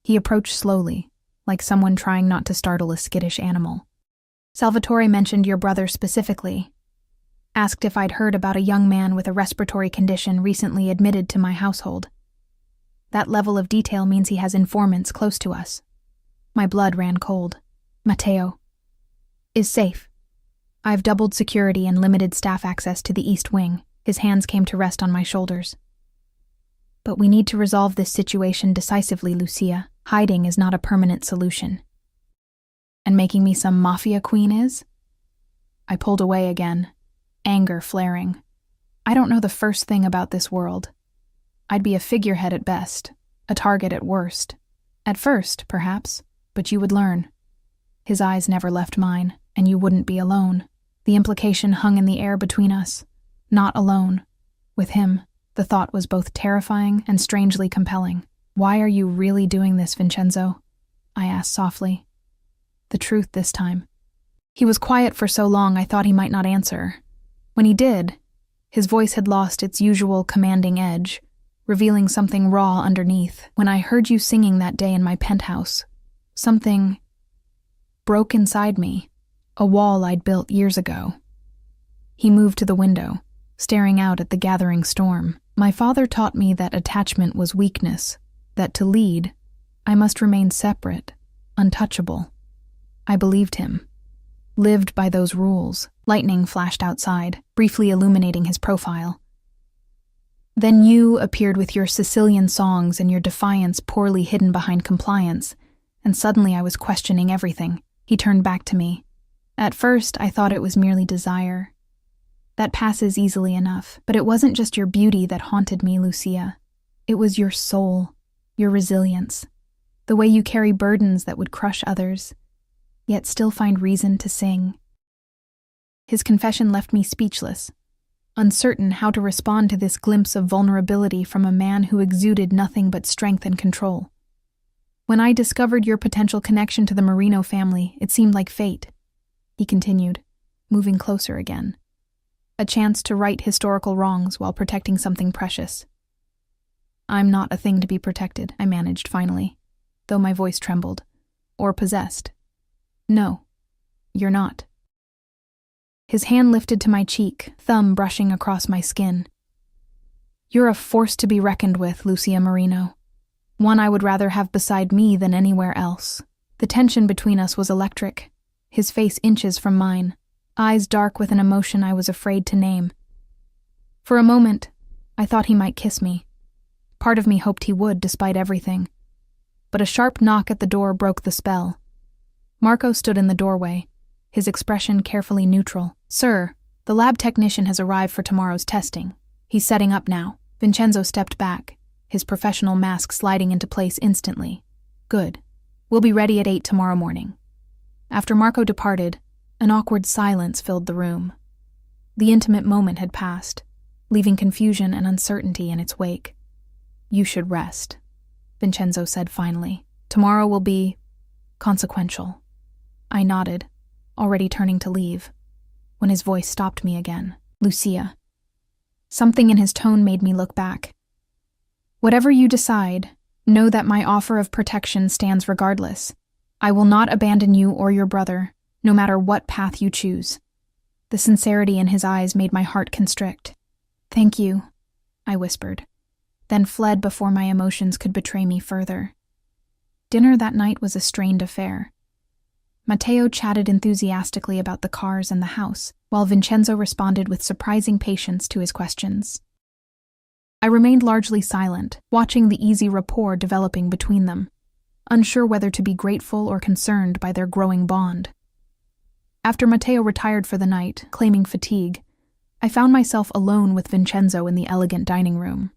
He approached slowly, like someone trying not to startle a skittish animal. Salvatore mentioned your brother specifically. Asked if I'd heard about a young man with a respiratory condition recently admitted to my household. That level of detail means he has informants close to us. My blood ran cold. Matteo is safe. I've doubled security and limited staff access to the East Wing. His hands came to rest on my shoulders. But we need to resolve this situation decisively, Lucia. Hiding is not a permanent solution. And making me some Mafia queen is? I pulled away again, anger flaring. I don't know the first thing about this world. I'd be a figurehead at best, a target at worst. At first, perhaps, but you would learn. His eyes never left mine, and you wouldn't be alone. The implication hung in the air between us. Not alone. With him, the thought was both terrifying and strangely compelling. Why are you really doing this, Vincenzo? I asked softly. The truth this time. He was quiet for so long I thought he might not answer. When he did, his voice had lost its usual commanding edge, revealing something raw underneath. When I heard you singing that day in my penthouse, something broke inside me, a wall I'd built years ago. He moved to the window, staring out at the gathering storm. My father taught me that attachment was weakness, that to lead, I must remain separate, untouchable. I believed him. lived by those rules. Lightning flashed outside, briefly illuminating his profile. Then you appeared with your Sicilian songs and your defiance poorly hidden behind compliance, and suddenly I was questioning everything. He turned back to me. At first, I thought it was merely desire. That passes easily enough, but it wasn't just your beauty that haunted me, Lucia. It was your soul, your resilience, the way you carry burdens that would crush others, yet still find reason to sing. His confession left me speechless, uncertain how to respond to this glimpse of vulnerability from a man who exuded nothing but strength and control. When I discovered your potential connection to the Marino family, it seemed like fate, he continued, moving closer again. A chance to right historical wrongs while protecting something precious. I'm not a thing to be protected, I managed finally, though my voice trembled. Or possessed. No, you're not. His hand lifted to my cheek, thumb brushing across my skin. You're a force to be reckoned with, Lucia Marino. One I would rather have beside me than anywhere else. The tension between us was electric, his face inches from mine, eyes dark with an emotion I was afraid to name. For a moment, I thought he might kiss me. Part of me hoped he would, despite everything. But a sharp knock at the door broke the spell. Marco stood in the doorway, his expression carefully neutral. Sir, the lab technician has arrived for tomorrow's testing. He's setting up now. Vincenzo stepped back, his professional mask sliding into place instantly. Good. We'll be ready at 8 tomorrow morning. After Marco departed, an awkward silence filled the room. The intimate moment had passed, leaving confusion and uncertainty in its wake. You should rest, Vincenzo said finally. Tomorrow will be consequential. I nodded, already turning to leave, when his voice stopped me again. Lucia. Something in his tone made me look back. Whatever you decide, know that my offer of protection stands regardless. I will not abandon you or your brother, no matter what path you choose. The sincerity in his eyes made my heart constrict. Thank you, I whispered, then fled before my emotions could betray me further. Dinner that night was a strained affair. Matteo chatted enthusiastically about the cars and the house, while Vincenzo responded with surprising patience to his questions. I remained largely silent, watching the easy rapport developing between them, unsure whether to be grateful or concerned by their growing bond. After Matteo retired for the night, claiming fatigue, I found myself alone with Vincenzo in the elegant dining room.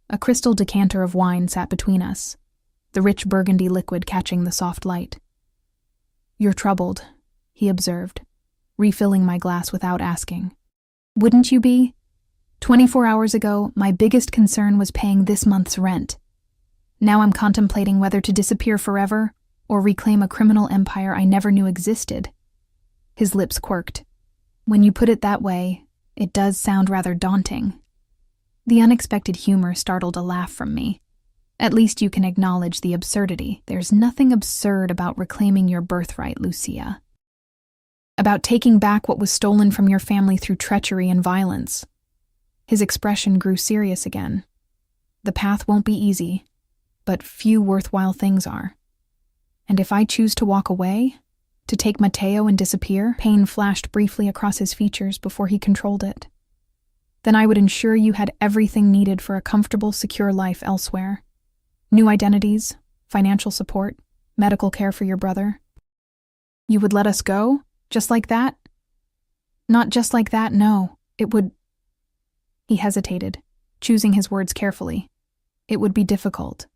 A crystal decanter of wine sat between us, the rich burgundy liquid catching the soft light. You're troubled, he observed, refilling my glass without asking. Wouldn't you be? 24 hours ago, my biggest concern was paying this month's rent. Now I'm contemplating whether to disappear forever or reclaim a criminal empire I never knew existed. His lips quirked. When you put it that way, it does sound rather daunting. The unexpected humor startled a laugh from me. At least you can acknowledge the absurdity. There's nothing absurd about reclaiming your birthright, Lucia. About taking back what was stolen from your family through treachery and violence. His expression grew serious again. The path won't be easy, but few worthwhile things are. And if I choose to walk away, to take Matteo and disappear, pain flashed briefly across his features before he controlled it. Then I would ensure you had everything needed for a comfortable, secure life elsewhere. New identities, financial support, medical care for your brother. You would let us go? Just like that? Not just like that, no. It would... He hesitated, choosing his words carefully. It would be difficult.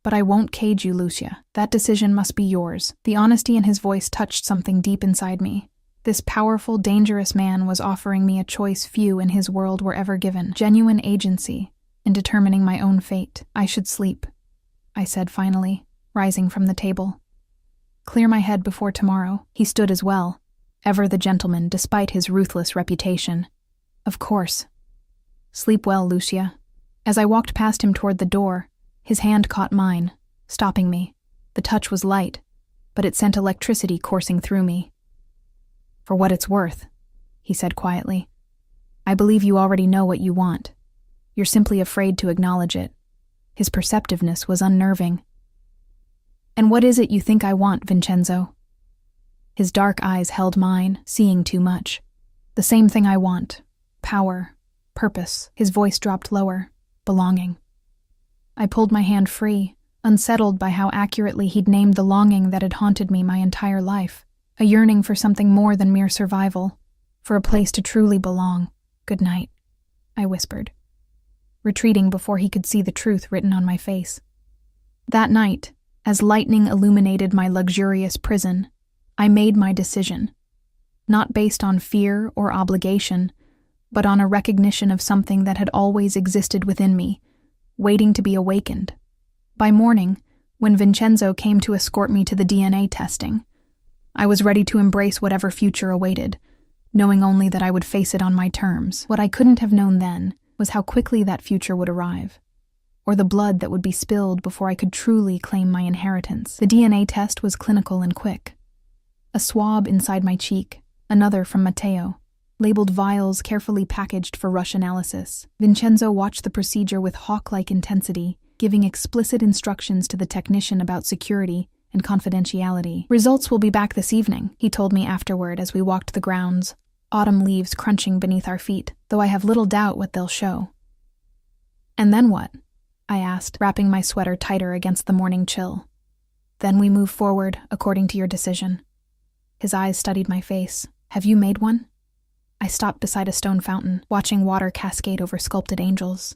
But I won't cage you, Lucia. That decision must be yours. The honesty in his voice touched something deep inside me. This powerful, dangerous man was offering me a choice few in his world were ever given. Genuine agency in determining my own fate. I should sleep, I said finally, rising from the table. Clear my head before tomorrow. He stood as well, ever the gentleman despite his ruthless reputation. Of course. Sleep well, Lucia. As I walked past him toward the door, his hand caught mine, stopping me. The touch was light, but it sent electricity coursing through me. For what it's worth, he said quietly. I believe you already know what you want. You're simply afraid to acknowledge it. His perceptiveness was unnerving. And what is it you think I want, Vincenzo? His dark eyes held mine, seeing too much. The same thing I want. Power. Purpose. His voice dropped lower. Belonging. I pulled my hand free, unsettled by how accurately he'd named the longing that had haunted me my entire life. A yearning for something more than mere survival. For a place to truly belong. Good night, I whispered, retreating before he could see the truth written on my face. That night, as lightning illuminated my luxurious prison, I made my decision. Not based on fear or obligation, but on a recognition of something that had always existed within me, waiting to be awakened. By morning, when Vincenzo came to escort me to the DNA testing, I was ready to embrace whatever future awaited, knowing only that I would face it on my terms. What I couldn't have known then was how quickly that future would arrive, or the blood that would be spilled before I could truly claim my inheritance. The DNA test was clinical and quick. A swab inside my cheek, another from Matteo, labeled vials carefully packaged for rush analysis. Vincenzo watched the procedure with hawk-like intensity, giving explicit instructions to the technician about security and confidentiality. Results will be back this evening, he told me afterward as we walked the grounds, autumn leaves crunching beneath our feet, though I have little doubt what they'll show. And then what? I asked, wrapping my sweater tighter against the morning chill. Then we move forward, according to your decision. His eyes studied my face. Have you made one? I stopped beside a stone fountain, watching water cascade over sculpted angels.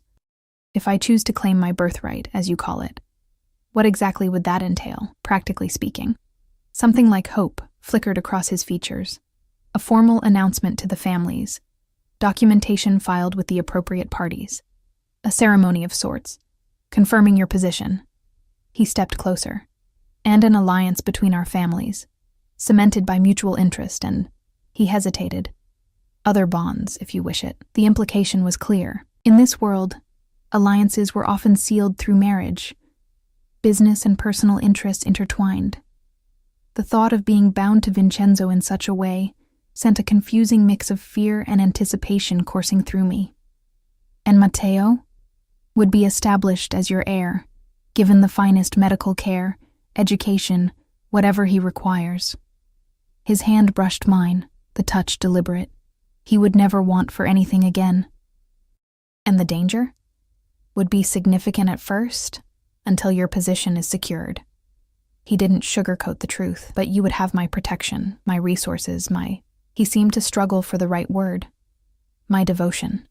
If I choose to claim my birthright, as you call it, what exactly would that entail, practically speaking? Something like hope flickered across his features. A formal announcement to the families. Documentation filed with the appropriate parties. A ceremony of sorts, confirming your position. He stepped closer. And an alliance between our families, cemented by mutual interest and, he hesitated, other bonds, if you wish it. The implication was clear. In this world, alliances were often sealed through marriage, business and personal interests intertwined. The thought of being bound to Vincenzo in such a way sent a confusing mix of fear and anticipation coursing through me. And Matteo would be established as your heir, given the finest medical care, education, whatever he requires. His hand brushed mine, the touch deliberate. He would never want for anything again. And the danger? Would be significant at first, until your position is secured. He didn't sugarcoat the truth, but you would have my protection, my resources, He seemed to struggle for the right word. My devotion.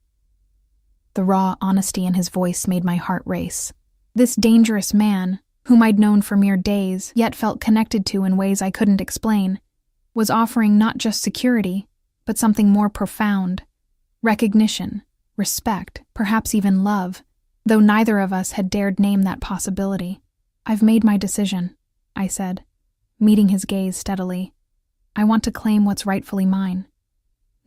The raw honesty in his voice made my heart race. This dangerous man, whom I'd known for mere days, yet felt connected to in ways I couldn't explain, was offering not just security, but something more profound. Recognition, respect, perhaps even love, though neither of us had dared name that possibility. I've made my decision, I said, meeting his gaze steadily. I want to claim what's rightfully mine.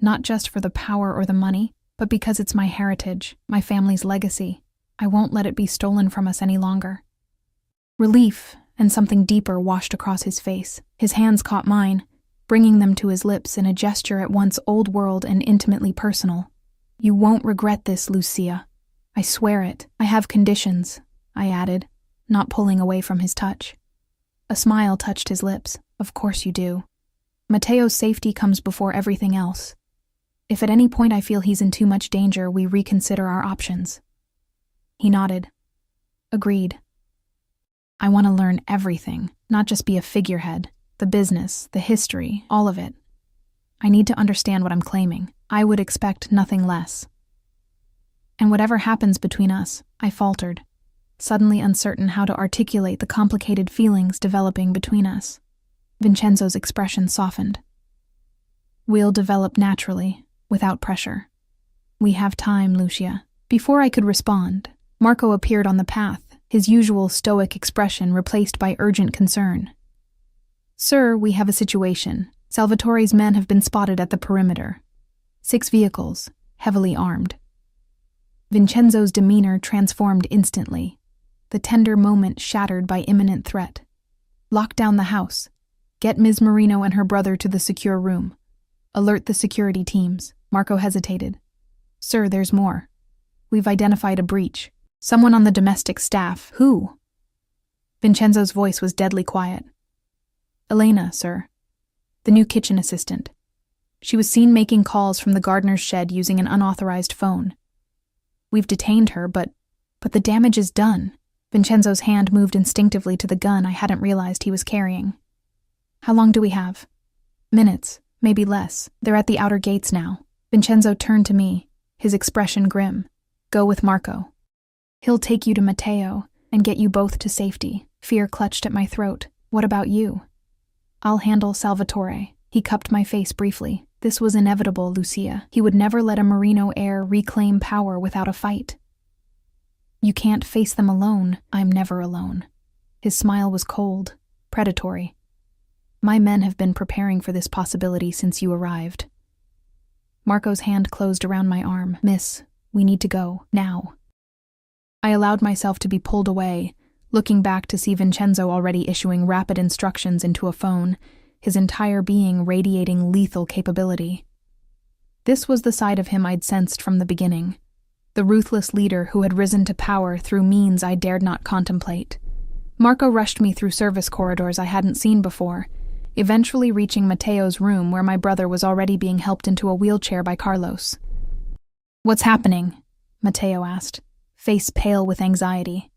Not just for the power or the money, but because it's my heritage, my family's legacy. I won't let it be stolen from us any longer. Relief and something deeper washed across his face. His hands caught mine, bringing them to his lips in a gesture at once old world and intimately personal. You won't regret this, Lucia. I swear it. I have conditions, I added, not pulling away from his touch. A smile touched his lips. Of course you do. Matteo's safety comes before everything else. If at any point I feel he's in too much danger, we reconsider our options. He nodded. Agreed. I want to learn everything, not just be a figurehead, the business, the history, all of it. I need to understand what I'm claiming. I would expect nothing less. And whatever happens between us, I faltered, suddenly uncertain how to articulate the complicated feelings developing between us. Vincenzo's expression softened. We'll develop naturally, without pressure. We have time, Lucia. Before I could respond, Marco appeared on the path, his usual stoic expression replaced by urgent concern. Sir, we have a situation. Salvatore's men have been spotted at the perimeter. 6 vehicles, heavily armed. Vincenzo's demeanor transformed instantly, the tender moment shattered by imminent threat. Lock down the house. Get Ms. Marino and her brother to the secure room. Alert the security teams. Marco hesitated. Sir, there's more. We've identified a breach. Someone on the domestic staff. Who? Vincenzo's voice was deadly quiet. Elena, sir. the new kitchen assistant. She was seen making calls from the gardener's shed using an unauthorized phone. We've detained her, but the damage is done. Vincenzo's hand moved instinctively to the gun I hadn't realized he was carrying. How long do we have? Minutes, maybe less. They're at the outer gates now. Vincenzo turned to me, his expression grim. Go with Marco. He'll take you to Matteo and get you both to safety. Fear clutched at my throat. What about you? I'll handle Salvatore. He cupped my face briefly. This was inevitable, Lucia. He would never let a Marino heir reclaim power without a fight. You can't face them alone. I'm never alone. His smile was cold, predatory. My men have been preparing for this possibility since you arrived. Marco's hand closed around my arm. Miss, we need to go, now. I allowed myself to be pulled away, looking back to see Vincenzo already issuing rapid instructions into a phone, his entire being radiating lethal capability. This was the side of him I'd sensed from the beginning, the ruthless leader who had risen to power through means I dared not contemplate. Marco rushed me through service corridors I hadn't seen before, eventually reaching Matteo's room where my brother was already being helped into a wheelchair by Carlos. What's happening? Matteo asked, face pale with anxiety.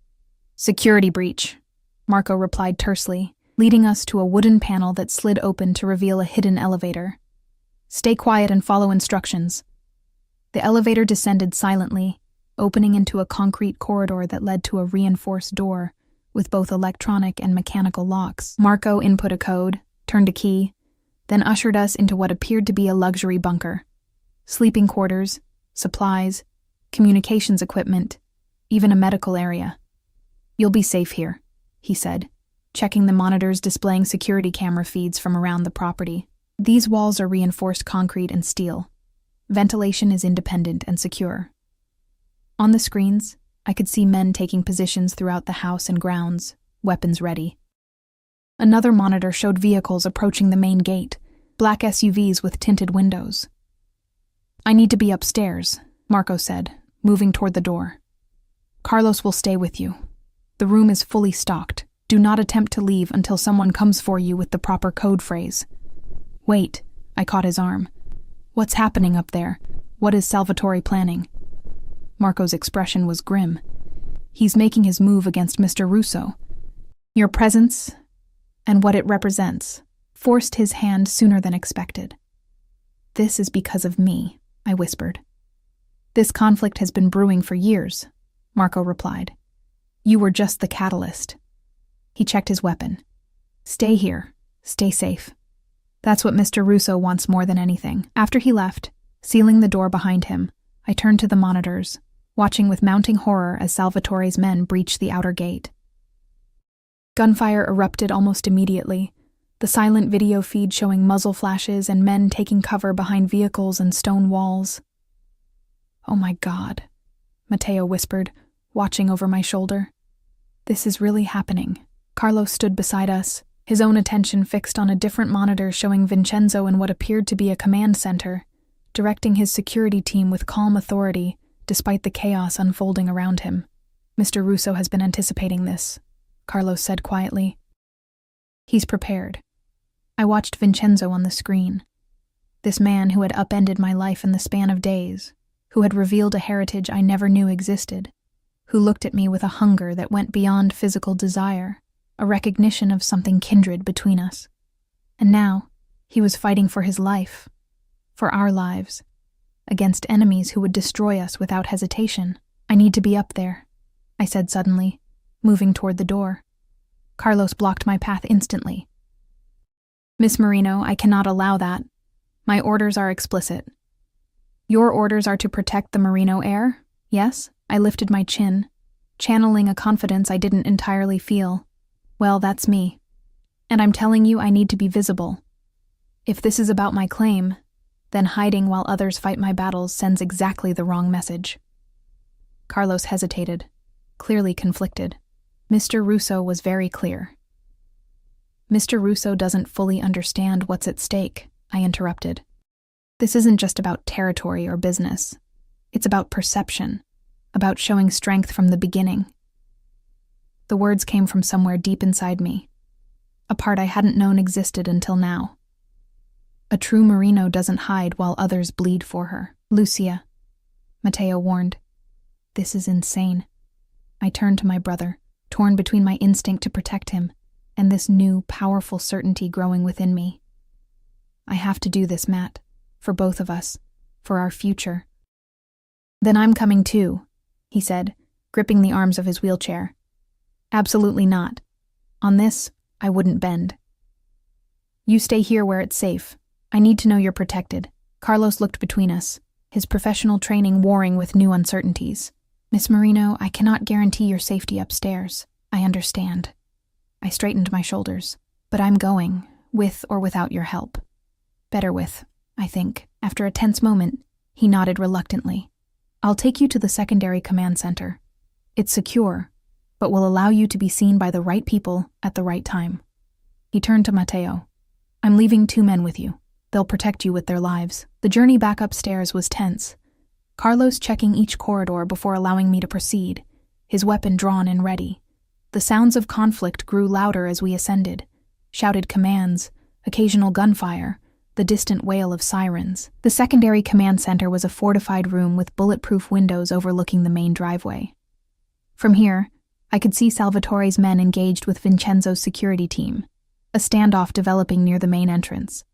Security breach, Marco replied tersely, leading us to a wooden panel that slid open to reveal a hidden elevator. Stay quiet and follow instructions. The elevator descended silently, opening into a concrete corridor that led to a reinforced door, with both electronic and mechanical locks. Marco input a code, turned a key, then ushered us into what appeared to be a luxury bunker. Sleeping quarters, supplies, communications equipment, even a medical area. You'll be safe here, he said, checking the monitors displaying security camera feeds from around the property. These walls are reinforced concrete and steel. Ventilation is independent and secure. On the screens, I could see men taking positions throughout the house and grounds, weapons ready. Another monitor showed vehicles approaching the main gate, black SUVs with tinted windows. I need to be upstairs, Marco said, moving toward the door. Carlos will stay with you. The room is fully stocked. Do not attempt to leave until someone comes for you with the proper code phrase. Wait, I caught his arm. What's happening up there? What is Salvatore planning? Marco's expression was grim. He's making his move against Mr. Russo. Your presence, and what it represents, forced his hand sooner than expected. This is because of me, I whispered. This conflict has been brewing for years, Marco replied. You were just the catalyst. He checked his weapon. Stay here. Stay safe. That's what Mr. Russo wants more than anything. After he left, sealing the door behind him, I turned to the monitors, watching with mounting horror as Salvatore's men breached the outer gate. Gunfire erupted almost immediately, the silent video feed showing muzzle flashes and men taking cover behind vehicles and stone walls. Oh my God, Matteo whispered, watching over my shoulder. This is really happening. Carlos stood beside us, his own attention fixed on a different monitor showing Vincenzo in what appeared to be a command center, directing his security team with calm authority despite the chaos unfolding around him. Mr. Russo has been anticipating this, Carlos said quietly. He's prepared. I watched Vincenzo on the screen. This man who had upended my life in the span of days, who had revealed a heritage I never knew existed, who looked at me with a hunger that went beyond physical desire, a recognition of something kindred between us. And now, he was fighting for his life, for our lives, against enemies who would destroy us without hesitation. I need to be up there, I said suddenly, moving toward the door. Carlos blocked my path instantly. Miss Marino, I cannot allow that. My orders are explicit. Your orders are to protect the Marino heir? Yes? I lifted my chin, channeling a confidence I didn't entirely feel. Well, that's me. And I'm telling you I need to be visible. If this is about my claim, then hiding while others fight my battles sends exactly the wrong message. Carlos hesitated, clearly conflicted. Mr. Russo was very clear. Mr. Russo doesn't fully understand what's at stake, I interrupted. This isn't just about territory or business. It's about perception, about showing strength from the beginning. The words came from somewhere deep inside me, a part I hadn't known existed until now. A true Merino doesn't hide while others bleed for her. Lucia, Matteo warned. This is insane. I turned to my brother, torn between my instinct to protect him and this new, powerful certainty growing within me. I have to do this, Matt. For both of us. For our future. Then I'm coming too, he said, gripping the arms of his wheelchair. Absolutely not. On this, I wouldn't bend. You stay here where it's safe. I need to know you're protected. Carlos looked between us, his professional training warring with new uncertainties. Miss Merino, I cannot guarantee your safety upstairs. I understand. I straightened my shoulders. But I'm going, with or without your help. Better with, I think. After a tense moment, he nodded reluctantly. I'll take you to the secondary command center. It's secure, but will allow you to be seen by the right people at the right time. He turned to Matteo. I'm leaving 2 men with you. They'll protect you with their lives. The journey back upstairs was tense. Carlos checking each corridor before allowing me to proceed, his weapon drawn and ready. The sounds of conflict grew louder as we ascended. Shouted commands, occasional gunfire, the distant wail of sirens. The secondary command center was a fortified room with bulletproof windows overlooking the main driveway. From here, I could see Salvatore's men engaged with Vincenzo's security team, a standoff developing near the main entrance.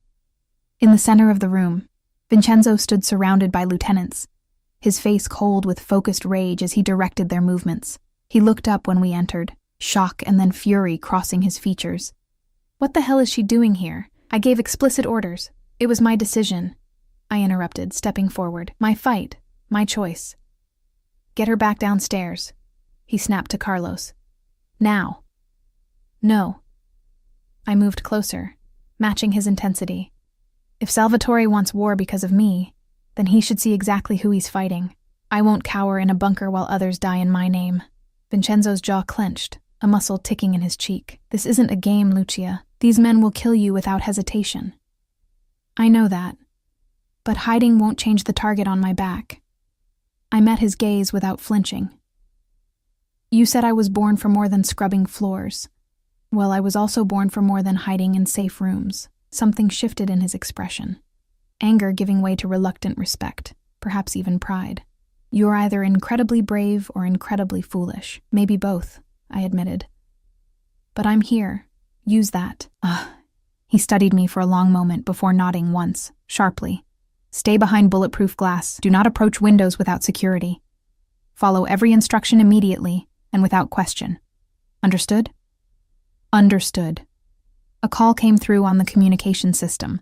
In the center of the room, Vincenzo stood surrounded by lieutenants, his face cold with focused rage as he directed their movements. He looked up when we entered, shock and then fury crossing his features. What the hell is she doing here? I gave explicit orders. It was my decision. I interrupted, stepping forward. My fight. My choice. Get her back downstairs. He snapped to Carlos. Now. No. I moved closer, matching his intensity. If Salvatore wants war because of me, then he should see exactly who he's fighting. I won't cower in a bunker while others die in my name. Vincenzo's jaw clenched, a muscle ticking in his cheek. This isn't a game, Lucia. These men will kill you without hesitation. I know that, but hiding won't change the target on my back. I met his gaze without flinching. You said I was born for more than scrubbing floors. Well, I was also born for more than hiding in safe rooms. Something shifted in his expression. Anger giving way to reluctant respect, perhaps even pride. You're either incredibly brave or incredibly foolish. Maybe both, I admitted. But I'm here. Use that. He studied me for a long moment before nodding once, sharply. Stay behind bulletproof glass. Do not approach windows without security. Follow every instruction immediately and without question. Understood? Understood. A call came through on the communication system,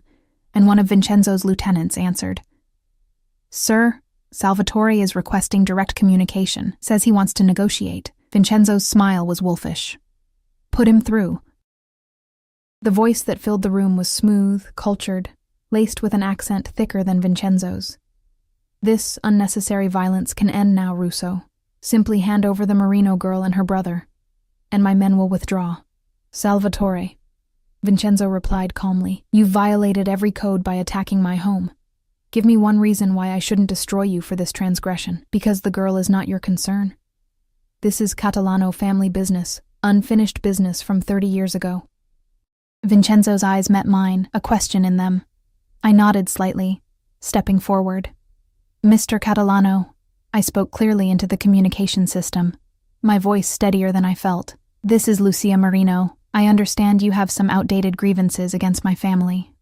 and one of Vincenzo's lieutenants answered. Sir, Salvatore is requesting direct communication. Says he wants to negotiate. Vincenzo's smile was wolfish. Put him through. The voice that filled the room was smooth, cultured, laced with an accent thicker than Vincenzo's. This unnecessary violence can end now, Russo. Simply hand over the Merino girl and her brother, and my men will withdraw. Salvatore, Vincenzo replied calmly. You violated every code by attacking my home. Give me one reason why I shouldn't destroy you for this transgression. Because the girl is not your concern. This is Catalano family business, unfinished business from 30 years ago. Vincenzo's eyes met mine, a question in them. I nodded slightly, stepping forward. Mr. Catalano, I spoke clearly into the communication system, my voice steadier than I felt. This is Lucia Merino. I understand you have some outdated grievances against my family.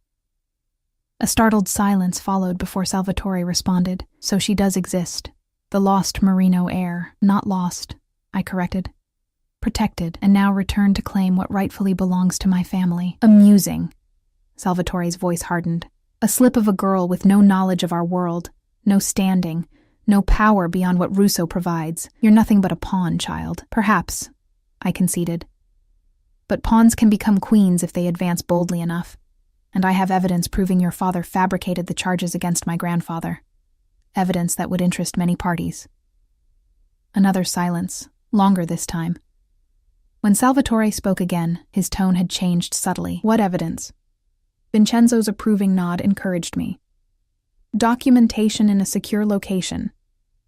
A startled silence followed before Salvatore responded. So she does exist. The lost Merino heir. Not lost, I corrected. Protected, and now returned to claim what rightfully belongs to my family. Amusing. Salvatore's voice hardened. A slip of a girl with no knowledge of our world, no standing, no power beyond what Russo provides. You're nothing but a pawn, child. Perhaps, I conceded. But pawns can become queens if they advance boldly enough, and I have evidence proving your father fabricated the charges against my grandfather. Evidence that would interest many parties. Another silence, longer this time. When Salvatore spoke again, his tone had changed subtly. What evidence? Vincenzo's approving nod encouraged me. Documentation in a secure location,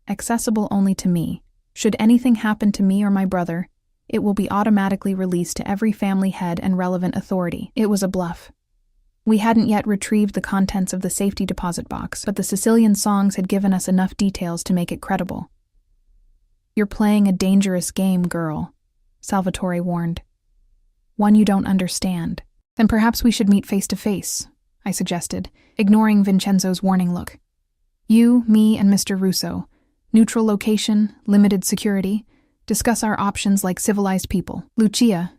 accessible only to me. Should anything happen to me or my brother, it will be automatically released to every family head and relevant authority. It was a bluff. We hadn't yet retrieved the contents of the safety deposit box, but the Sicilian songs had given us enough details to make it credible. "You're playing a dangerous game, girl," Salvatore warned. "One you don't understand. Then perhaps we should meet face to face," I suggested, ignoring Vincenzo's warning look. "You, me, and Mr. Russo. Neutral location, limited security. Discuss our options like civilized people." "Lucia,"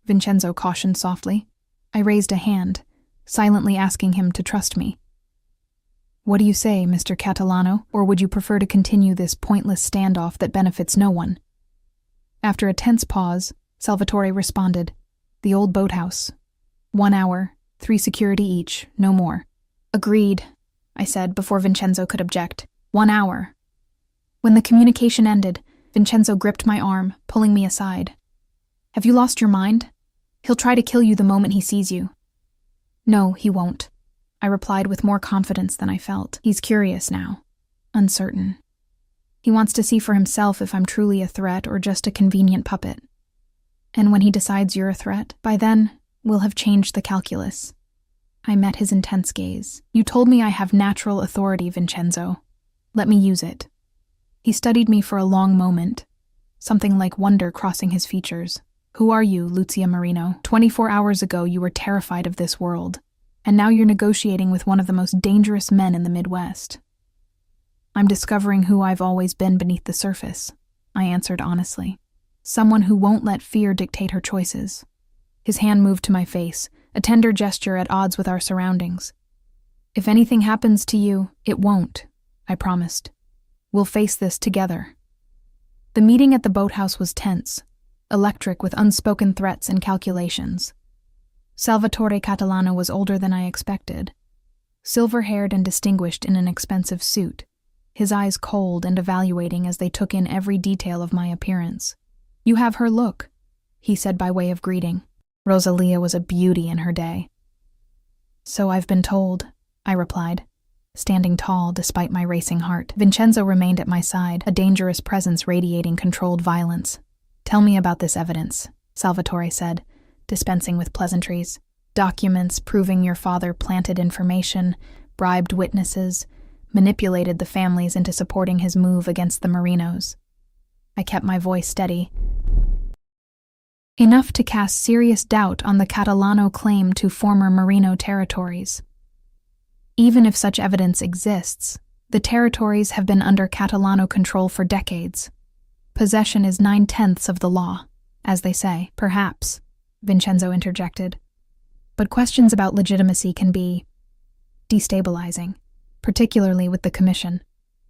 Vincenzo cautioned softly. I raised a hand, silently asking him to trust me. "What do you say, Mr. Catalano, or would you prefer to continue this pointless standoff that benefits no one?" After a tense pause, Salvatore responded, "The old boathouse. 1 hour, 3 security each, no more." "Agreed," I said before Vincenzo could object. 1 hour. When the communication ended, Vincenzo gripped my arm, pulling me aside. "Have you lost your mind? He'll try to kill you the moment he sees you." "No, he won't," I replied with more confidence than I felt. "He's curious now, uncertain. He wants to see for himself if I'm truly a threat or just a convenient puppet. And when he decides you're a threat, by then, we'll have changed the calculus." I met his intense gaze. "You told me I have natural authority, Vincenzo. Let me use it." He studied me for a long moment, something like wonder crossing his features. "Who are you, Lucia Marino? 24 hours ago you were terrified of this world, and now you're negotiating with one of the most dangerous men in the Midwest." "I'm discovering who I've always been beneath the surface," I answered honestly. "Someone who won't let fear dictate her choices." His hand moved to my face, a tender gesture at odds with our surroundings. "If anything happens to you, it won't," I promised. "We'll face this together." The meeting at the boathouse was tense, electric with unspoken threats and calculations. Salvatore Catalano was older than I expected, silver-haired and distinguished in an expensive suit, his eyes cold and evaluating as they took in every detail of my appearance. "You have her look," he said by way of greeting. Rosalia was a beauty in her day. "So I've been told," I replied, standing tall despite my racing heart. Vincenzo remained at my side, a dangerous presence radiating controlled violence. "Tell me about this evidence," Salvatore said, dispensing with pleasantries. "Documents proving your father planted information, bribed witnesses, manipulated the families into supporting his move against the Marinos." I kept my voice steady. "Enough to cast serious doubt on the Catalano claim to former Marino territories. Even if such evidence exists, the territories have been under Catalano control for decades. Possession is 9/10 of the law, as they say." "Perhaps," Vincenzo interjected. "But questions about legitimacy can be destabilizing, particularly with the commission."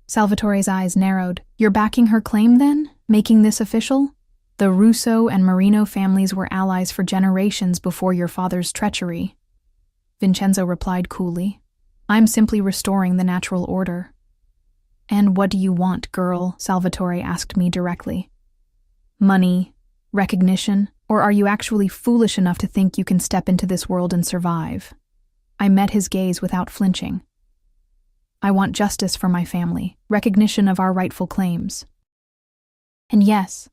Salvatore's eyes narrowed. "You're backing her claim, then? Making this official? The Russo and Marino families were allies for generations before your father's treachery." Vincenzo replied coolly. "I'm simply restoring the natural order." "And what do you want, girl?" Salvatore asked me directly. "Money? Recognition? Or are you actually foolish enough to think you can step into this world and survive?" I met his gaze without flinching. "I want justice for my family, recognition of our rightful claims. And yes,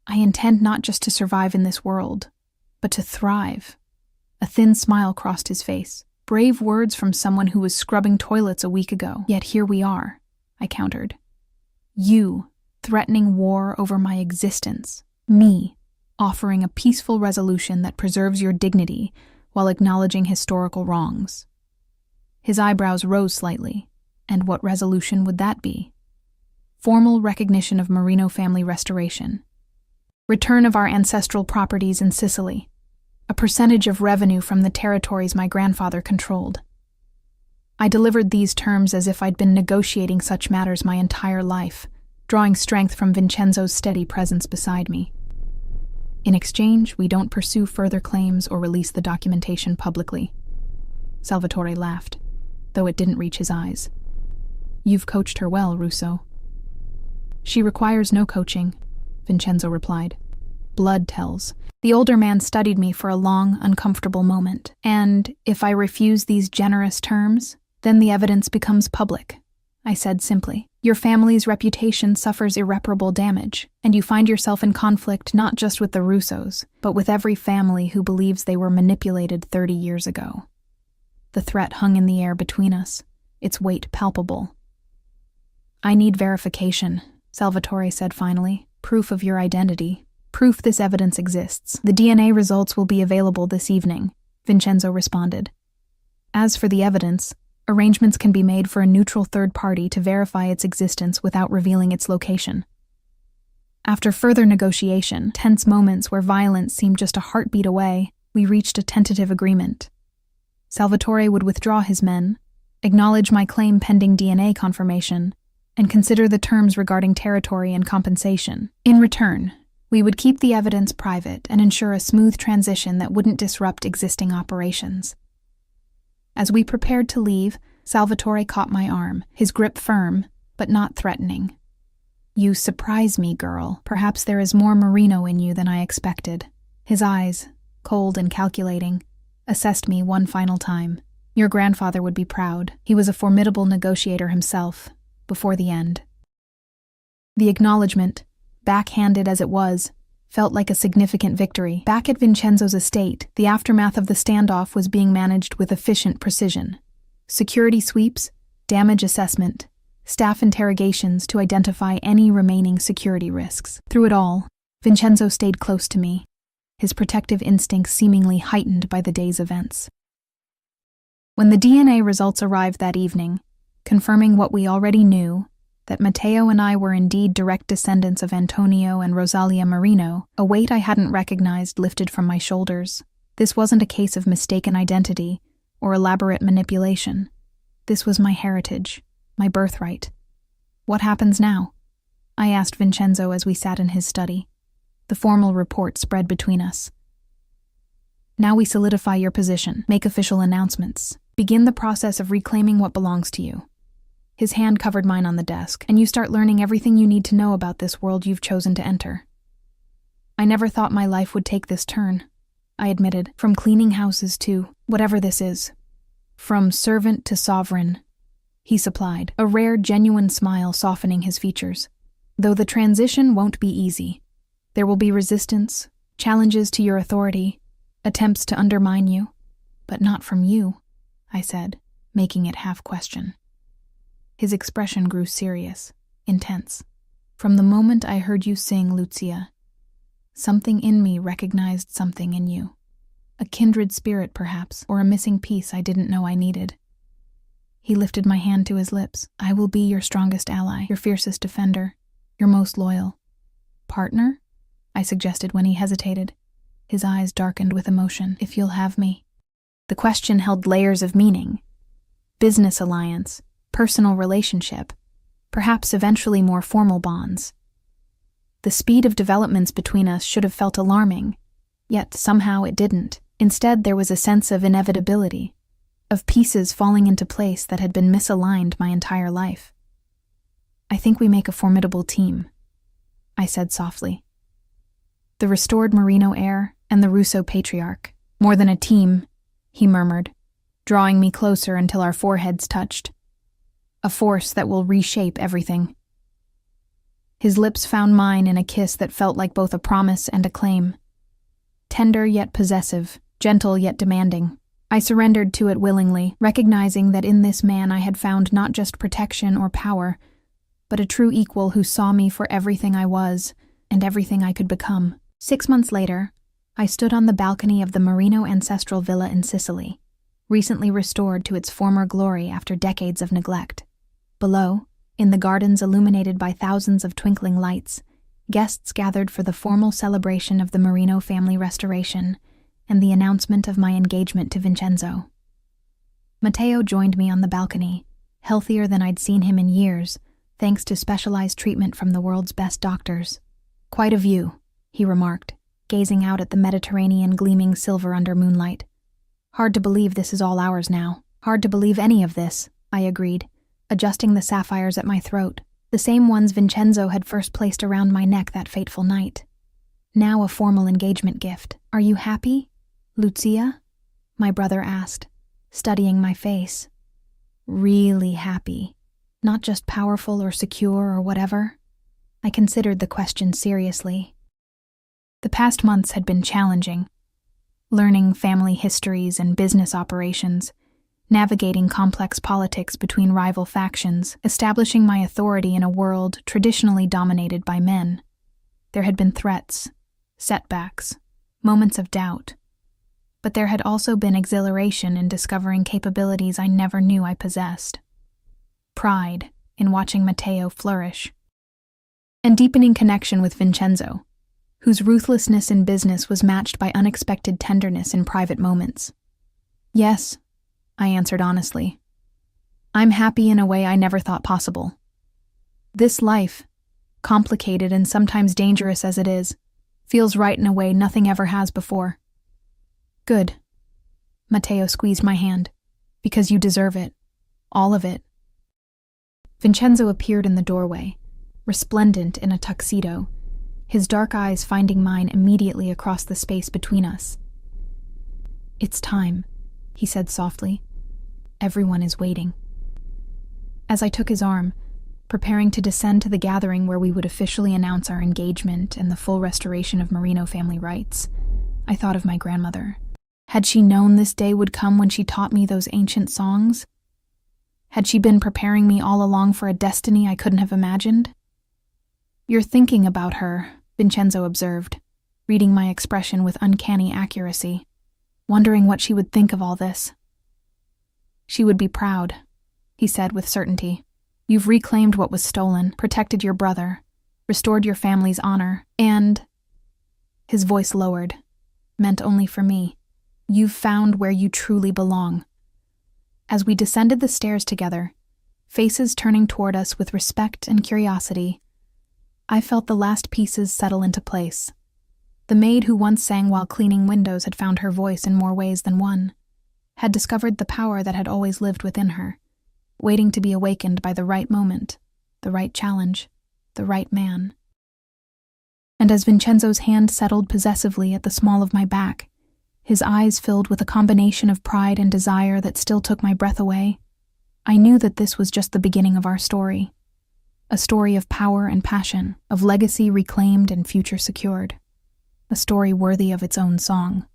I intend not just to survive in this world, but to thrive." A thin smile crossed his face. Brave words from someone who was scrubbing toilets a week ago. "Yet here we are," I countered. "You, threatening war over my existence. Me, offering a peaceful resolution that preserves your dignity while acknowledging historical wrongs." His eyebrows rose slightly. "And what resolution would that be?" "Formal recognition of Marino family restoration. Return of our ancestral properties in Sicily. A percentage of revenue from the territories my grandfather controlled." I delivered these terms as if I'd been negotiating such matters my entire life, drawing strength from Vincenzo's steady presence beside me. "In exchange, we don't pursue further claims or release the documentation publicly." Salvatore laughed, though it didn't reach his eyes. "You've coached her well, Russo." "She requires no coaching," Vincenzo replied. "Blood tells." The older man studied me for a long, uncomfortable moment. "And if I refuse these generous terms, then the evidence becomes public," I said simply. "Your family's reputation suffers irreparable damage, and you find yourself in conflict not just with the Russos, but with every family who believes they were manipulated 30 years ago." The threat hung in the air between us, its weight palpable. "I need verification," Salvatore said finally. "Proof of your identity. Proof this evidence exists. The DNA results will be available this evening," Vincenzo responded. "As for the evidence, arrangements can be made for a neutral third party to verify its existence without revealing its location." After further negotiation, tense moments where violence seemed just a heartbeat away, we reached a tentative agreement. Salvatore would withdraw his men, acknowledge my claim pending DNA confirmation, and consider the terms regarding territory and compensation. In return, we would keep the evidence private and ensure a smooth transition that wouldn't disrupt existing operations. As we prepared to leave, Salvatore caught my arm, his grip firm, but not threatening. "You surprise me, girl. Perhaps there is more Marino in you than I expected." His eyes, cold and calculating, assessed me one final time. "Your grandfather would be proud. He was a formidable negotiator himself, before the end." The acknowledgement, backhanded as it was, felt like a significant victory. Back at Vincenzo's estate, the aftermath of the standoff was being managed with efficient precision. Security sweeps, damage assessment, staff interrogations to identify any remaining security risks. Through it all, Vincenzo stayed close to me, his protective instincts seemingly heightened by the day's events. When the DNA results arrived that evening, confirming what we already knew, that Matteo and I were indeed direct descendants of Antonio and Rosalia Marino, a weight I hadn't recognized lifted from my shoulders. This wasn't a case of mistaken identity or elaborate manipulation. This was my heritage, my birthright. "What happens now?" I asked Vincenzo as we sat in his study. The formal report spread between us. "Now we solidify your position, make official announcements, begin the process of reclaiming what belongs to you." His hand covered mine on the desk, "And you start learning everything you need to know about this world you've chosen to enter." "I never thought my life would take this turn," I admitted, "from cleaning houses to whatever this is. From servant to sovereign," he supplied, a rare, genuine smile softening his features. "Though the transition won't be easy. There will be resistance, challenges to your authority, attempts to undermine you. But not from you," I said, making it half-question. His expression grew serious, intense. "From the moment I heard you sing, Lucia, something in me recognized something in you. A kindred spirit, perhaps, or a missing piece I didn't know I needed." He lifted my hand to his lips. "I will be your strongest ally, your fiercest defender, your most loyal." "Partner?" I suggested when he hesitated. His eyes darkened with emotion. "If you'll have me." The question held layers of meaning. Business alliance, personal relationship, perhaps eventually more formal bonds. The speed of developments between us should have felt alarming, yet somehow it didn't. Instead, there was a sense of inevitability, of pieces falling into place that had been misaligned my entire life. "I think we make a formidable team," I said softly. "The restored Marino heir and the Russo patriarch. More than a team," he murmured, drawing me closer until our foreheads touched. "A force that will reshape everything." His lips found mine in a kiss that felt like both a promise and a claim. Tender yet possessive, gentle yet demanding. I surrendered to it willingly, recognizing that in this man I had found not just protection or power, but a true equal who saw me for everything I was and everything I could become. 6 months later, I stood on the balcony of the Marino ancestral villa in Sicily, recently restored to its former glory after decades of neglect. Below, in the gardens illuminated by thousands of twinkling lights, guests gathered for the formal celebration of the Marino family restoration and the announcement of my engagement to Vincenzo. Matteo joined me on the balcony, healthier than I'd seen him in years, thanks to specialized treatment from the world's best doctors. "Quite a view," he remarked, gazing out at the Mediterranean gleaming silver under moonlight. "Hard to believe this is all ours now." "Hard to believe any of this," I agreed, adjusting the sapphires at my throat, the same ones Vincenzo had first placed around my neck that fateful night. Now a formal engagement gift. "Are you happy, Lucia?" my brother asked, studying my face. "Really happy. Not just powerful or secure or whatever." I considered the question seriously. The past months had been challenging. Learning family histories and business operations, navigating complex politics between rival factions, establishing my authority in a world traditionally dominated by men. There had been threats, setbacks, moments of doubt, but there had also been exhilaration in discovering capabilities I never knew I possessed. Pride in watching Matteo flourish, and deepening connection with Vincenzo, whose ruthlessness in business was matched by unexpected tenderness in private moments. Yes, I answered honestly. I'm happy in a way I never thought possible. This life, complicated and sometimes dangerous as it is, feels right in a way nothing ever has before. Good. Matteo squeezed my hand. Because you deserve it. All of it. Vincenzo appeared in the doorway, resplendent in a tuxedo, his dark eyes finding mine immediately across the space between us. It's time, he said softly. Everyone is waiting. As I took his arm, preparing to descend to the gathering where we would officially announce our engagement and the full restoration of Marino family rights, I thought of my grandmother. Had she known this day would come when she taught me those ancient songs? Had she been preparing me all along for a destiny I couldn't have imagined? You're thinking about her, Vincenzo observed, reading my expression with uncanny accuracy, wondering what she would think of all this. She would be proud, he said with certainty. You've reclaimed what was stolen, protected your brother, restored your family's honor, and... His voice lowered, meant only for me. You've found where you truly belong. As we descended the stairs together, faces turning toward us with respect and curiosity, I felt the last pieces settle into place. The maid who once sang while cleaning windows had found her voice in more ways than one, had discovered the power that had always lived within her, waiting to be awakened by the right moment, the right challenge, the right man. And as Vincenzo's hand settled possessively at the small of my back, his eyes filled with a combination of pride and desire that still took my breath away, I knew that this was just the beginning of our story. A story of power and passion, of legacy reclaimed and future secured. A story worthy of its own song.